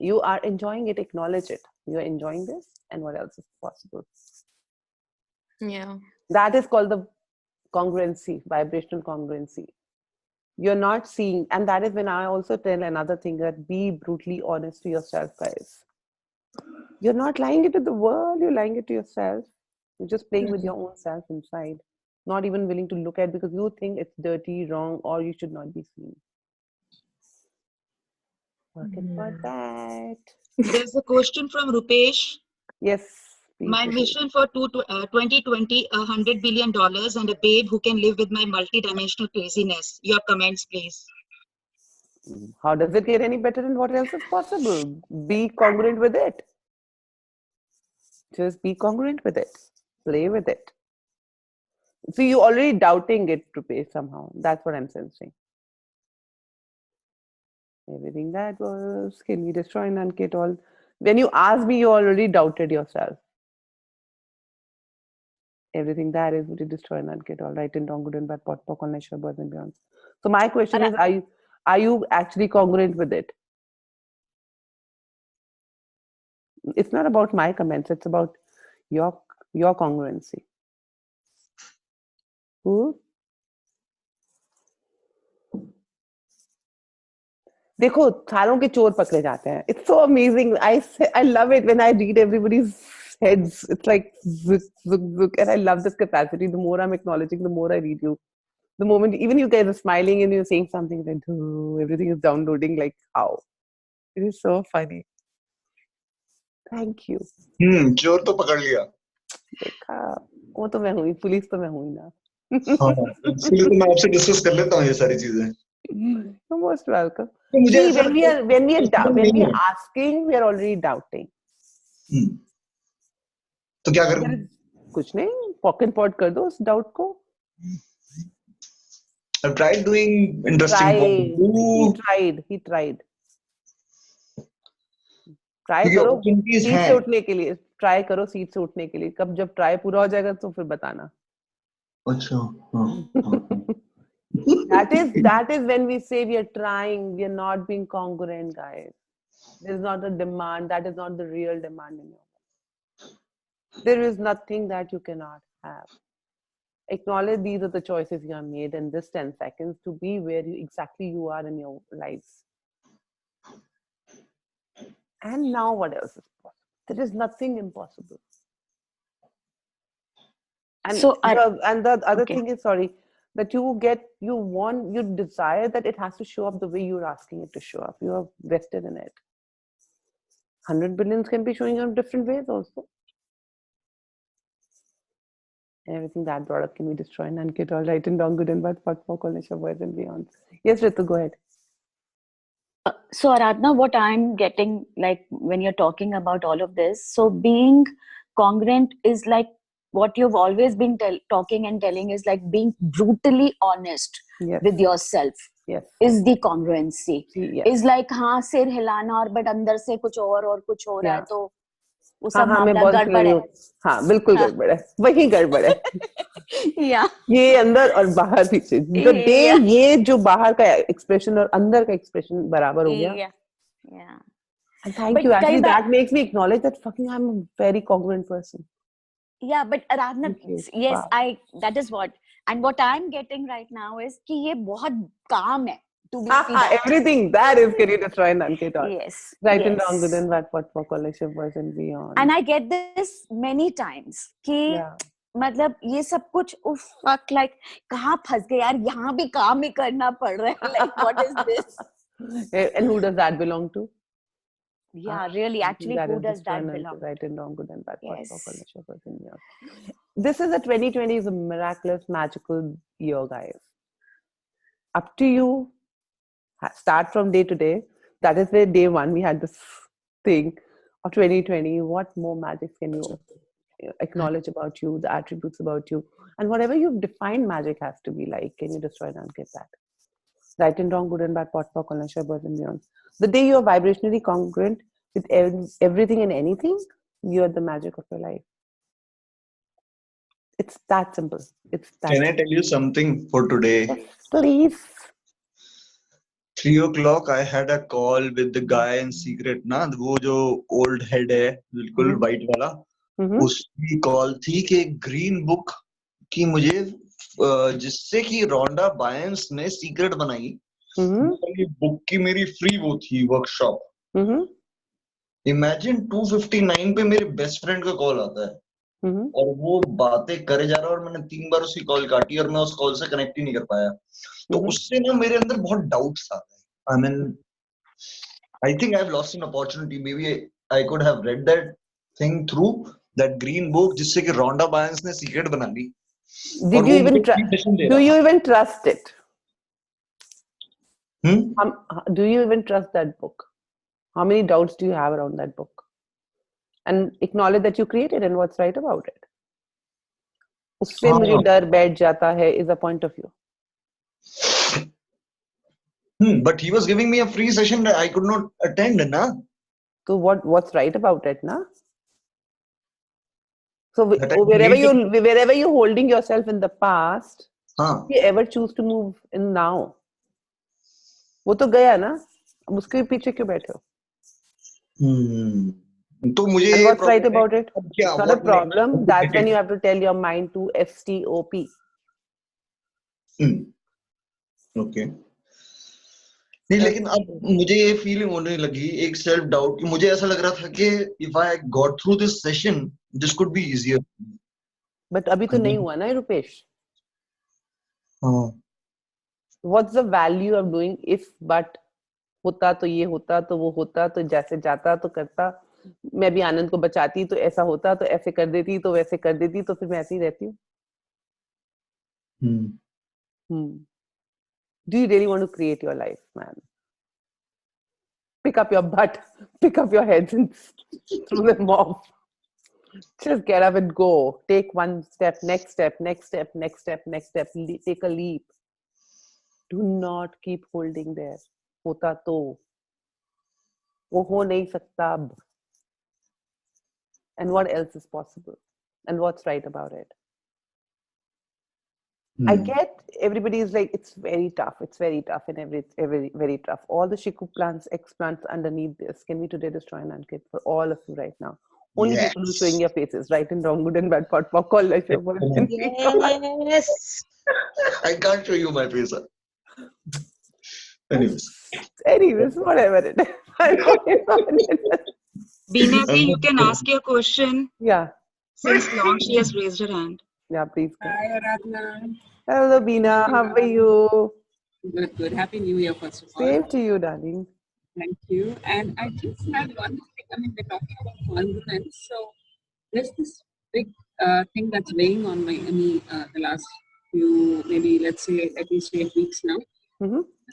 You are enjoying it. Acknowledge it. You are enjoying this, and what else is possible?
Yeah.
That is called the congruency, vibrational congruency. You're not seeing, and that is when I also tell another thing, that be brutally honest to yourself, guys. You're not lying it to the world, you're lying it to yourself. You're just playing with your own self inside, not even willing to look at because you think it's dirty, wrong, or you should not be seen. Working for that.
There's a question from Rupesh.
Yes. Please,
my mission for 2020, $100 billion and a babe who can live with my multi-dimensional craziness. Your comments, please.
How does it get any better and what else is possible? Be congruent with it. Just be congruent with it. Play with it. So you're already doubting it, Rupesh, somehow. That's what I'm sensing. Everything that was, can we destroy and unkit all? When you asked me, you already doubted yourself. Everything that is, would you destroy and unkit all? Right and wrong, good and bad, pot, pock, and birds and beyond. So my question is, are you actually congruent with it? It's not about my comments. It's about your congruency. Who? देखो थालों के चोर पकड़े जाते हैं. It's so amazing. I love it when I read everybody's heads. It's like zook, zook, zook. And I love this capacity. The more I'm acknowledging, the more I read you. The moment even you guys are smiling and you're saying something, then everything is downloading. Like how? It is so funny. Thank you.
चोर तो पकड़ लिया.
देखा, वो तो मैं हुई, police तो मैं हुई ना.
हाँ, इसलिए तो मैं आपसे डिस्कस कर लेता हूँ ये सारी चीजें.
You're most welcome.
तो मुझे
See,
ऐसा
when we are asking, we are already doubting.
तो क्या करूं?
कुछ नहीं, pocket pot कर दो उस doubt को.
I've tried doing interesting
work. He tried. Try करो सीट से उठने के लिए. Try करो सीट से उठने के लिए. कब जब try पूरा हो जाएगा तो फिर बताना.
अच्छा.
That is when we say we are trying. We are not being congruent, guys. There is not a demand. That is not the real demand in your life. There is nothing that you cannot have. Acknowledge these are the choices you have made in this 10 seconds to be where exactly you are in your lives. And now what else is possible? There is nothing impossible. And the other thing is, that you desire that it has to show up the way you're asking it to show up. You are vested in it. 100 billions can be showing up in different ways also. And everything that brought up can be destroyed and get all right and wrong, good and bad, what for, words and beyond. Yes, Ritu, go ahead.
So Aradhana, what I'm getting, like when you're talking about all of this, so being congruent is like what you've always been talking and telling is like being brutally honest with yourself.
Yes.
Is the congruency.
Yes.
Is like हाँ सिर हिलाना और but अंदर से कुछ हो रहा है तो वो सब
मामला गड़बड़ है. हाँ बिल्कुल गड़बड़ है. वही गड़बड़ है. ये अंदर और बाहर पीछे. The day ये जो बाहर का एक्सप्रेशन और अंदर का एक्सप्रेशन बराबर हो गया. And thank you. Actually, that makes me acknowledge that fucking I'm a very congruent person.
Yeah, but Aradhana, yes, wow. That is what. And what I'm getting right now is कि ये बहुत काम है to be
everything that is can you destroy and unkit all.
Yes.
Right and wrong, good and bad, what for collection was and beyond.
And I get this many times कि मतलब ये सब कुछ fuck like कहाँ फंस गए यार, यहाँ भी काम ही करना पड़ रहा है. Like what is this?
And who does that belong to?
Yeah, really, actually, who does that belong?
Right and wrong, good and bad. Yes. This is a 2020 is a miraculous, magical year, guys. Up to you. Start from day to day. That is where day one we had this thing of 2020. What more magic can you acknowledge about you, the attributes about you, and whatever you've defined magic has to be like. Can you destroy and get that? Right and wrong, good and bad, pot, pock, birth and beyond. The day you are vibrationally congruent with everything and anything, you are the magic of your life. It's that simple. It's that
Can I tell you something for today?
Yes, please.
3 o'clock, I had a call with the guy in secret, ना वो जो old head है, बिल्कुल white वाला, उसकी call थी कि green book की मुझे जिससे कि रोंडा बायंस ने सीक्रेट बनाई, बुक की मेरी फ्री वो थी वर्कशॉप. इमेजिन 259 पे मेरे बेस्ट फ्रेंड का कॉल आता है और वो बातें करे जा रहा है और मैंने 3 बार उसकी कॉल काटी और मैं उस कॉल से कनेक्ट ही नहीं कर पाया. तो उससे ना मेरे अंदर बहुत डाउट्स आते हैं. I mean, I think I've lost an opportunity. Maybe I could have read that thing through that green book जिससे कि रोंडा बायंस ने सीक्रेट बना ली.
Did you even do you even trust it? Do you even trust that book? How many doubts do you have around that book? And acknowledge that you created and what's right about it. उससे मुझे डर बैठ जाता है is a point of view.
But he was giving me a free session that I could not attend, na?
So what's right about it, na? So wherever you're holding yourself in the past, do you ever choose to move in now? वो तो गया ना, अब उसके पीछे क्यों बैठे हो?
तो मुझे
And
ये
what's right
problem है,
about it?
अब क्या
It's not a
what next?
problem. That's when you have to tell your mind to stop.
Okay नहीं, लेकिन अब मुझे ये फीलिंग होने लगी, एक सेल्फ डाउट, कि मुझे ऐसा लग रहा था कि if I got through this session this could be easier.
But अभी तो नहीं हुआ ना रुपेश.
हाँ.
What's the value of doing if but? होता तो ये होता तो वो होता तो जैसे जाता तो करता, मैं भी आनंद को बचाती तो ऐसा होता तो ऐसे कर देती तो वैसे कर देती तो फिर मैं ऐसे ही रहती हूँ. Do you really want to create your life, man? Pick up your butt, pick up your heads and throw them off. Just get up and go. Take one step, next step, next step, next step, next step. Take a leap. Do not keep holding there. होता तो वो हो नहीं सकता अब. And what else is possible? And what's right about it? I get everybody is like, it's very tough. It's very tough and every very tough. All the Shiku plants, explants underneath this can be today destroy and unkit for all of you right now. Only people who are showing your faces, right and wrong, good and bad, pot, pop, call, like
Yes.
I can't show you my face.
Anyways, whatever it is.
Beenaji, you can ask your question.
Yeah.
Since long she has raised her hand.
Yeah, please.
Hi, Aradhana.
Hello, Beena. How are you?
Good, good. Happy New Year, first of all.
Same to you, darling.
Thank you. And I just had one thing. I mean, we're talking about congruence. So there's this big thing that's weighing on me the last few, maybe let's say at least 8 weeks now.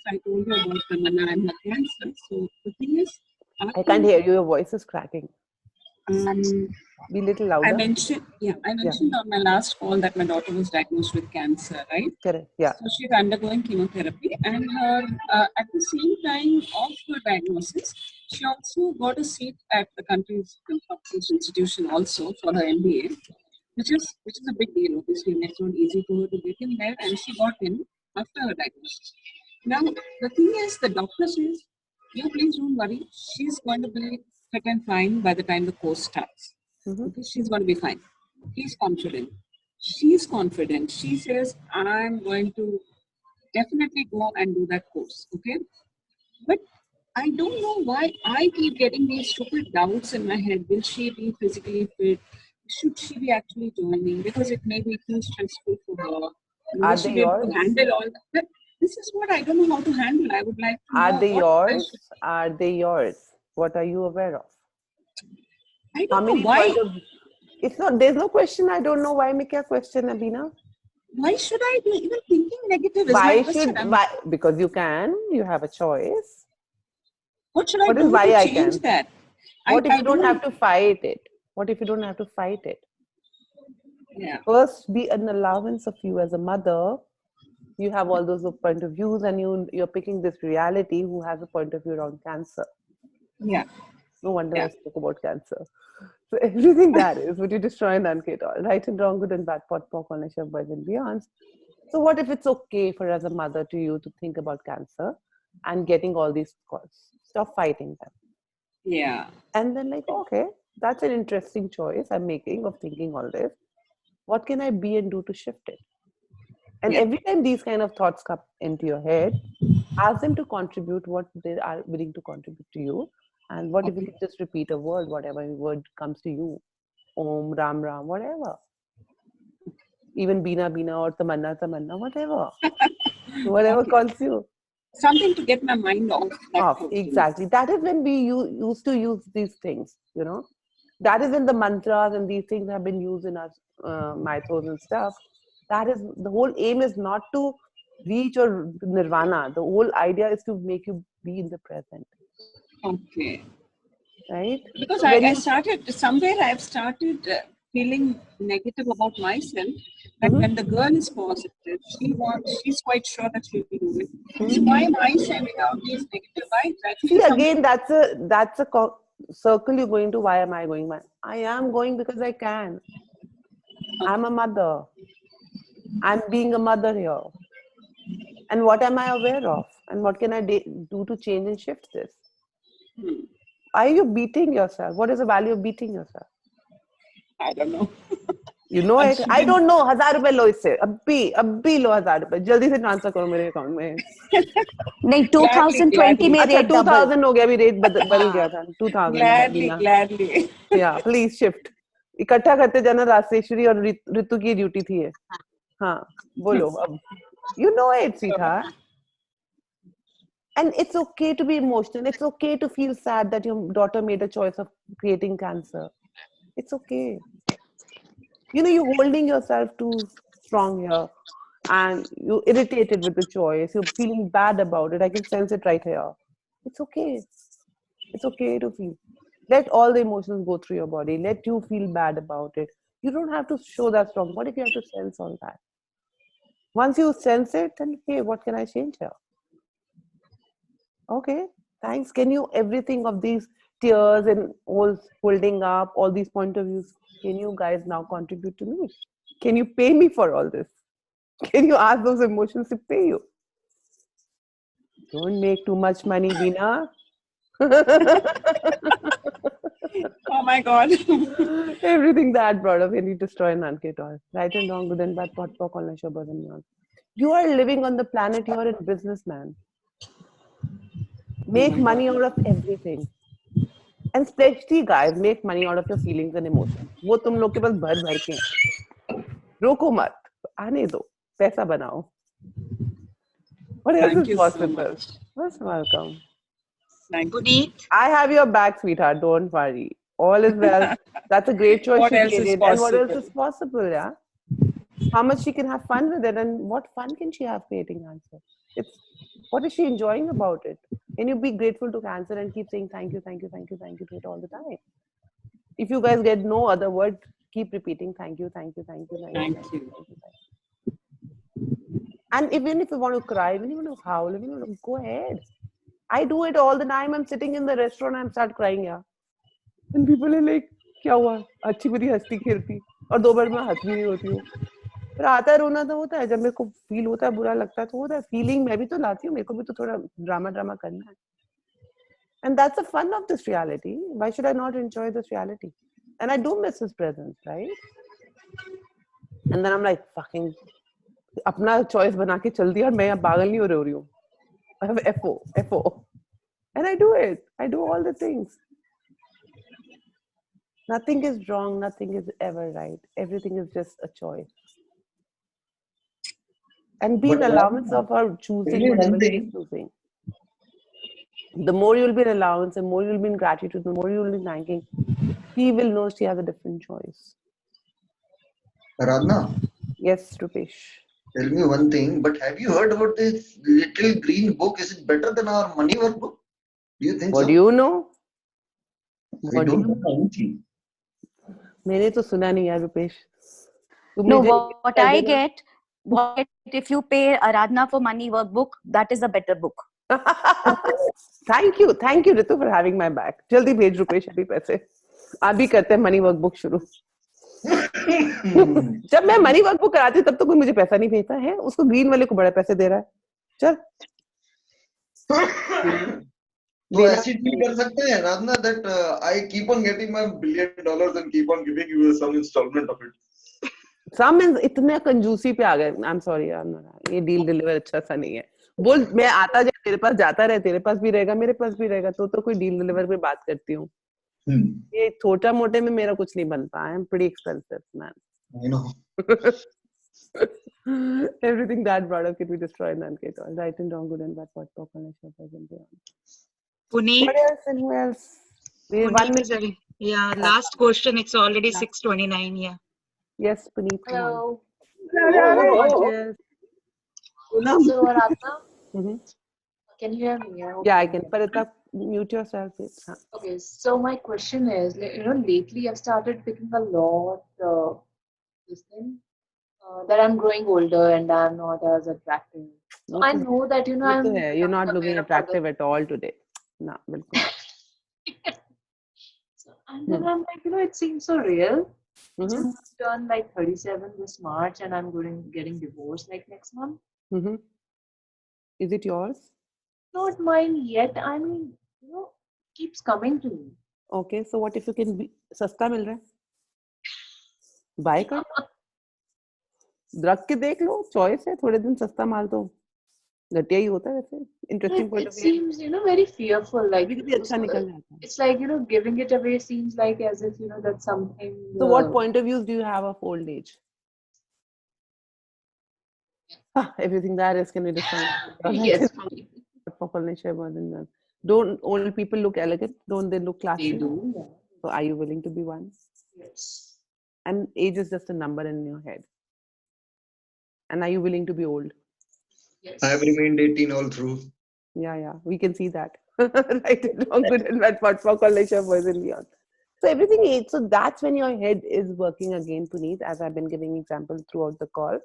I told you about Tamanna and her cancer. So the thing is,
I can't hear you. Your voice is cracking. Be a little louder.
I mentioned on my last call that my daughter was diagnosed with cancer, right?
Correct. Yeah.
So she's undergoing chemotherapy, and her at the same time of her diagnosis, she also got a seat at the country's top institution also for her MBA, which is a big deal. Obviously, and it's not easy for her to get in there, and she got in after her diagnosis. Now the thing is, the doctor says, "You please don't worry. She's going to be fit and fine by the time the course starts. Okay, she's going to be fine." He's confident. She's confident. She says, "I'm going to definitely go and do that course." Okay, but I don't know why I keep getting these stupid doubts in my head. Will she be physically fit? Should she be actually joining? Because it may be too stressful for her. Will she be able to handle all that? But this is what I don't know how to handle. I would like to know.
Are they yours? Are they yours? What are you aware of?
I don't know why.
It's not. There's no question. I don't know why. Make a question, Abina.
Why should I be even thinking negative?
Why should? Why? Because you can. You have a choice.
What should I do to change that?
What if you don't have to fight it? What if you don't have to fight it?
Yeah.
First, be an allowance of you as a mother. You have all those point of views, and you're picking this reality who has a point of view around cancer.
Yeah.
No wonder I spoke about cancer. So everything that is, would you destroy and unkit all? Right and wrong, good and bad, pot, pork, ownership, boys and beyonds. So what if it's okay for as a mother to you to think about cancer and getting all these calls? Stop fighting them.
Yeah.
And then like, okay, that's an interesting choice I'm making of thinking all this. What can I be and do to shift it? And every time these kind of thoughts come into your head, ask them to contribute what they are willing to contribute to you. And what if you can just repeat a word, whatever word comes to you? Om, Ram, Ram, whatever. Even Beena, Beena or Tamanna, Tamanna, whatever. Whatever calls you.
Something to get my mind off.
Exactly. That is when we used to use these things, you know. That is when the mantras and these things have been used in our mythos and stuff. That is, the whole aim is not to reach or nirvana. The whole idea is to make you be in the present.
Okay.
Right?
Because I started, somewhere I've started feeling negative about myself. That when the girl is positive, she's quite sure that she'll be doing it. So why am I sending out these negative vibes?
See, again, that's a circle you're going to. Why am I going? I am going because I can. I'm a mother. I'm being a mother here. And what am I aware of? And what can I do to change and shift this? Are you beating yourself? What is the value of beating yourself?
I don't know.
You know it. I don't know. 1,000 रुपए लो इससे. अभी लो 1,000 रुपए. जल्दी से transfer करो मेरे account में.
नहीं 2020 में
अच्छा
रेट डबल.
2000 हो गया, अभी रेट बदल गया था. 2000.
Gladly.
Yeah, please shift. इकट्ठा करते जाना. राजेश्वरी और ऋतु की ड्यूटी थी ये. हाँ, बोलो अब. You know it, sweetheart. And it's okay to be emotional. It's okay to feel sad that your daughter made a choice of creating cancer. It's okay. You know, you're holding yourself too strong here. And you're irritated with the choice. You're feeling bad about it. I can sense it right here. It's okay. It's okay to feel. Let all the emotions go through your body. Let you feel bad about it. You don't have to show that strong. What if you have to sense all that? Once you sense it, then hey, what can I change here? Okay, thanks. Can you, everything of these tears and all holding up, all these point of views, can you guys now contribute to me? Can you pay me for all this? Can you ask those emotions to pay you? Don't make too much money, Veena.
Oh my God.
Everything that brought up, any destroy none at all. Right and wrong, good and bad, pot pock, all show burden. You are living on the planet, you are a businessman. Make money out of everything. And especially guys, make money out of your feelings and emotions. वो तुम लोग के पास भर के हैं. रोको मत, आने दो, पैसा बनाओ. What else
Thank
is
you
possible?
so
Most welcome.
Thank you.
Puneet,
I have your back, sweetheart. Don't worry. All is well. That's a great choice
What
she
else
made
is
it. And what else
possible?
is possible, yeah? How much she can have fun with it, and what fun can she have creating cancer? It's what is she enjoying about it? Can you be grateful to cancer and keep saying thank you, thank you, thank you, thank you to it all the time? If you guys get no other word, keep repeating thank you, thank you, thank you, thank you, thank you, thank you, thank you. And even if you want to cry, even if you want to howl, even if you want to go ahead. I do it all the time. I'm sitting in the restaurant and I start crying, yeah. And people are like, क्या हुआ? अच्छी बुरी हंसती खेलती और 2 बार मैं हंस भी नहीं होती हूँ. फिर आता है रोना तो होता है. जब मेरे को फील होता है, बुरा लगता है तो होता है. फीलिंग मैं भी तो लाती हूँ. मेरे को भी तो थोड़ा ड्रामा करना है. And that's the fun of this reality. Why should I not enjoy this reality? And I do miss his presence, right? And then I'm like, fucking अपना choice बना के चल दिया और मैं यहाँ पागल नहीं हो रही हूँ. I have FO. And I do it. I do all the things. Nothing is wrong. Nothing is ever right. Everything is just a choice. And be an allowance of our choosing whatever she's choosing. The more you'll be in allowance, the more you'll be in gratitude, the more you'll be thanking, she will know she has a different choice.
Aradhana?
Yes, Rupesh.
Tell me one thing, but have you heard about this little green book? Is it better than our money work book? Do you think so?
What do you know?
I don't know anything.
मैंने तो सुना नहीं यार Rupesh.
No, what I get, if you pay Aradhana for money workbook, that is a better book.
Thank you Ritu for having my back. जल्दी भेज रुपेश अभी पैसे. अभी करते हैं मनी वर्कबुक शुरू. जब मैं मनी वर्कबुक कराती हूँ तब तो कोई मुझे पैसा नहीं भेजता है. उसको ग्रीन वाले को बड़ा पैसे दे रहा है. चल.
तो ऐसी डील कर सकते हैं Radhna that I keep on getting my $1 billion and keep on giving you some installment of it.
Some इतने कंजूसी पे आ गए. I'm sorry यार, ये डील डिलीवर अच्छा सा नहीं है. बोल मैं आता जाए, तेरे पास जाता रहे, तेरे पास भी रहेगा, मेरे पास भी रहेगा, तो कोई डील डिलीवर पे बात करती हूँ. ये छोटा मोटे में मेरा कुछ नहीं बनता. I am pretty expensive, man.
I know.
Everything that brought up can be destroyed and get all right and wrong, good and bad, what and beyond.
Puneet.
What else and who else?
Puneet yeah, last question. It's already 6:29. Yeah.
Yes, Puneet.
Hello.
Yes.
So, Aradhana, can you hear me?
Yeah, I can. But mute yourself.
Okay. So my question is, lately I've started picking a lot this thing that I'm growing older and I'm not as attractive. So I know that
you're not looking attractive at all today. No,
So and then I'm like, it seems so real. So I'm turn like 37 this March, and I'm getting divorced like next month.
Is it yours?
Not mine yet. I mean, keeps coming to me.
Okay, so what if you can be सस्ता मिल रहा है? Buy कर रख के देख लो, choice है, थोड़े दिन सस्ता माल तो घटिया ही होता है वैसे. Interesting point
It
of view.
seems, very fearful. Like,
कभी अच्छा निकल जाता है.
it's like, giving it away seems like as if, that's something.
So what point of views do you have of old age? Everything that is can be defined.
Yes.
Don't old people look elegant? Don't they look classy?
They do. Yeah.
So are you willing to be one?
Yes.
And age is just a number in your head. And are you willing to be old?
Yes.
I have remained 18 all through.
Yeah, we can see that. Right and wrong, good and bad, what for college boys and beyond. So everything age. So that's when your head is working again, Puneet, as I've been giving examples throughout the call.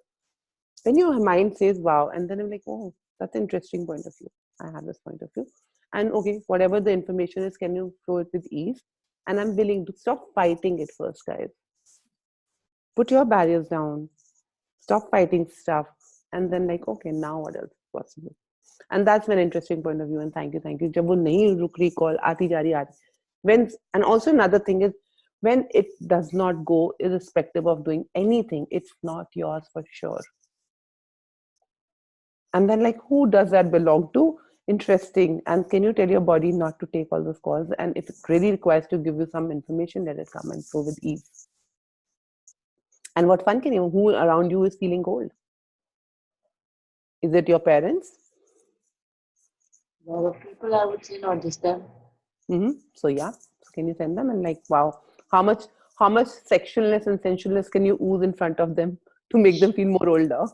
When your mind says wow, and then I'm like, oh, that's an interesting point of view. I have this point of view. And okay, whatever the information is, can you flow it with ease? And I'm willing to stop fighting it first, guys. Put your barriers down. Stop fighting stuff. And then like, okay, now what else is possible? And that's an interesting point of view. And thank you. जब वो नहीं रुक रही call आती जा रही. When, and also another thing is, when it does not go, irrespective of doing anything, it's not yours for sure. And then like, who does that belong to? Interesting. And can you tell your body not to take all those calls? And if it really requires to give you some information, let it come and flow with ease. And what fun can you, who around you is feeling cold? Is it your parents?
A lot of people, I would say, not just them.
So yeah, so can you send them and like, wow, how much sexualness and sensualness can you ooze in front of them to make them feel more older?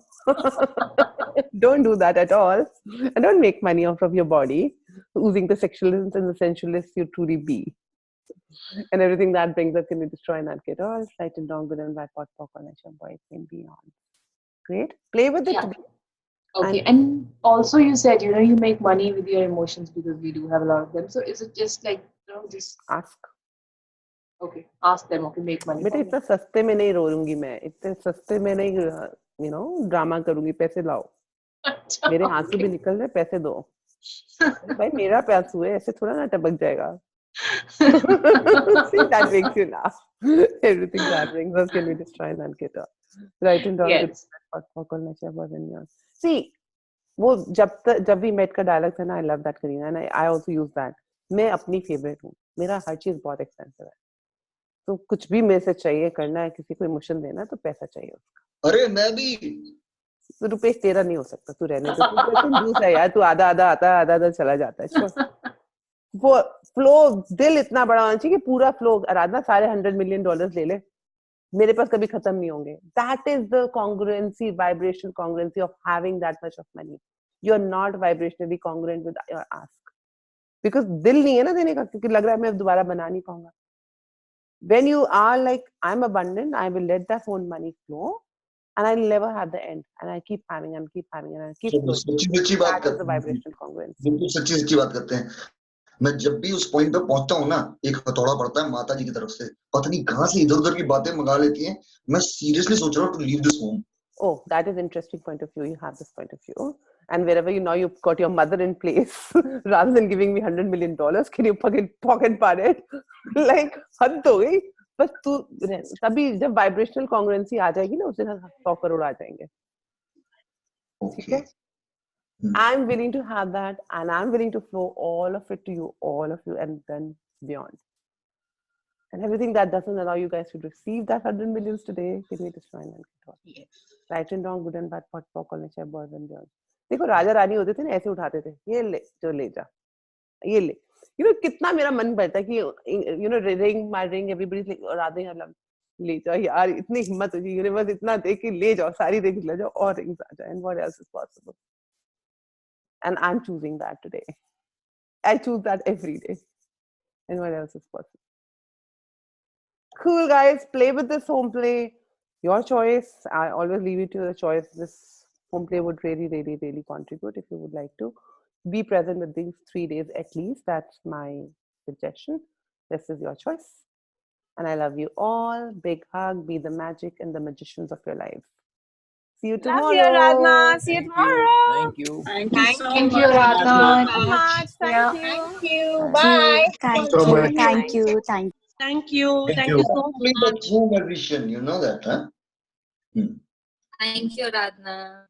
Don't do that at all. And don't make money off of your body, oozing the sexualness and the sensualness you truly be. And everything that brings up, can you destroy and not get all right and wrong, good and bad, pot, pock, and boys and beyond. Great. Play with it.
Yeah. Okay. And also you said, you make money with your emotions because we do have a lot of them. So is it just like, just
ask?
Okay. Ask them. Okay, make money.
बेटा इतना सस्ते में नहीं रोऊंगी मैं, इतने सस्ते में नहीं ड्रामा करूंगी, पैसे लाओ. मेरे आंसू भी निकल रहे, पैसे दो. भाई मेरा पैसू है, ऐसे थोड़ा ना टपक जाएगा. See, that makes you laugh. Everything that brings us can be destroyed and get up. Right and wrong.
Yes.
See, वो जब भी मेट का डायलॉग था ना, I love that, Karina, and I also use that. मैं अपनी favourite हूँ, मेरा हर चीज बहुत एक्सपेंसिव है, तो कुछ भी मेरे से चाहिए करना है, किसी को इमोशन देना तो पैसा चाहिए उसका.
अरे मैं भी.
तो रुपेश तेरा नहीं हो सकता, तू रहने दे, तू कंजूस है यार, तू आधा आता है, आधा चला जाता है. वो फ्लो, दिल इतना बड़ा होना चाहिए कि पूरा फ्लो. आराधना सारे $100 million ले ले, मेरे पास कभी खत्म नहीं होंगे. That is the congruency, vibrational congruency of having that much of money. You are not vibrationally congruent with your ask, because दिल नहीं है ना देने का, क्योंकि लग रहा है मैं दोबारा बना नहीं पाऊंगा. When you are like, I'm abundant, I will let that own money flow, and I'll never have the end, and I keep having and keep having and I keep flowing.
सच्ची बात
That is the vibrational congruency.
बिल्कुल सच्ची बात करते हैं. मैं जब भी उस पॉइंट पे पहुंचता हूँ ना, एक हथौड़ा पड़ता है माता जी की तरफ से, पता नहीं कहाँ से इधर उधर की बातें मंगा लेती हैं. मैं सीरियसली सोच रहा हूँ to leave this home.
Oh, that is interesting point of view. You have this point of view, and wherever you've got your mother in place, rather than giving me $100 million, can you pocket part it? Like हद हो गई. बस तू तभी जब vibrational congruency आ जाएगी ना, उस दिन 100 crore आ जाएंगे. ठीक है? I'm willing to have that, and I'm willing to flow all of it to you, all of you, and then beyond. And everything that doesn't allow you guys to receive that 100 millions today, can we destroy and control?
Yes.
Right and wrong, good and bad, pot, pock, and boys and girls. देखो राजा रानी होते थे ना, ऐसे उठाते थे, ये ले जो ले जा, ये ले. कितना मेरा मन बढ़ता है कि ring my ring, everybody's like, Radhe Halam ले जाओ यार, इतनी हिम्मत होगी यूनिवर्स, इतना दे के ले जाओ, सारी दे के ले जाओ और rings आ जाए. And what else is possible? And I'm choosing that today. I choose that every day. And what else is possible? Cool, guys. Play with this home play. Your choice. I always leave it to the choice. This home play would really, really, really contribute if you would like to. Be present with these 3 days at least. That's my suggestion. This is your choice. And I love you all. Big hug. Be the magic and the magicians of your life. See you
Love
tomorrow.
you, Aradhana. See you tomorrow.
Thank you.
Thank you so
Thank you,
much.
Radha.
So much.
Yeah.
Thank you.
you.
Thank
Bye.
you. Thank
So
you.
much.
Thank you. Thank you.
Thank you.
Thank
Thank
you.
you so
Actually, the
much.
true magician, you know that, huh?
Thank you, Radna.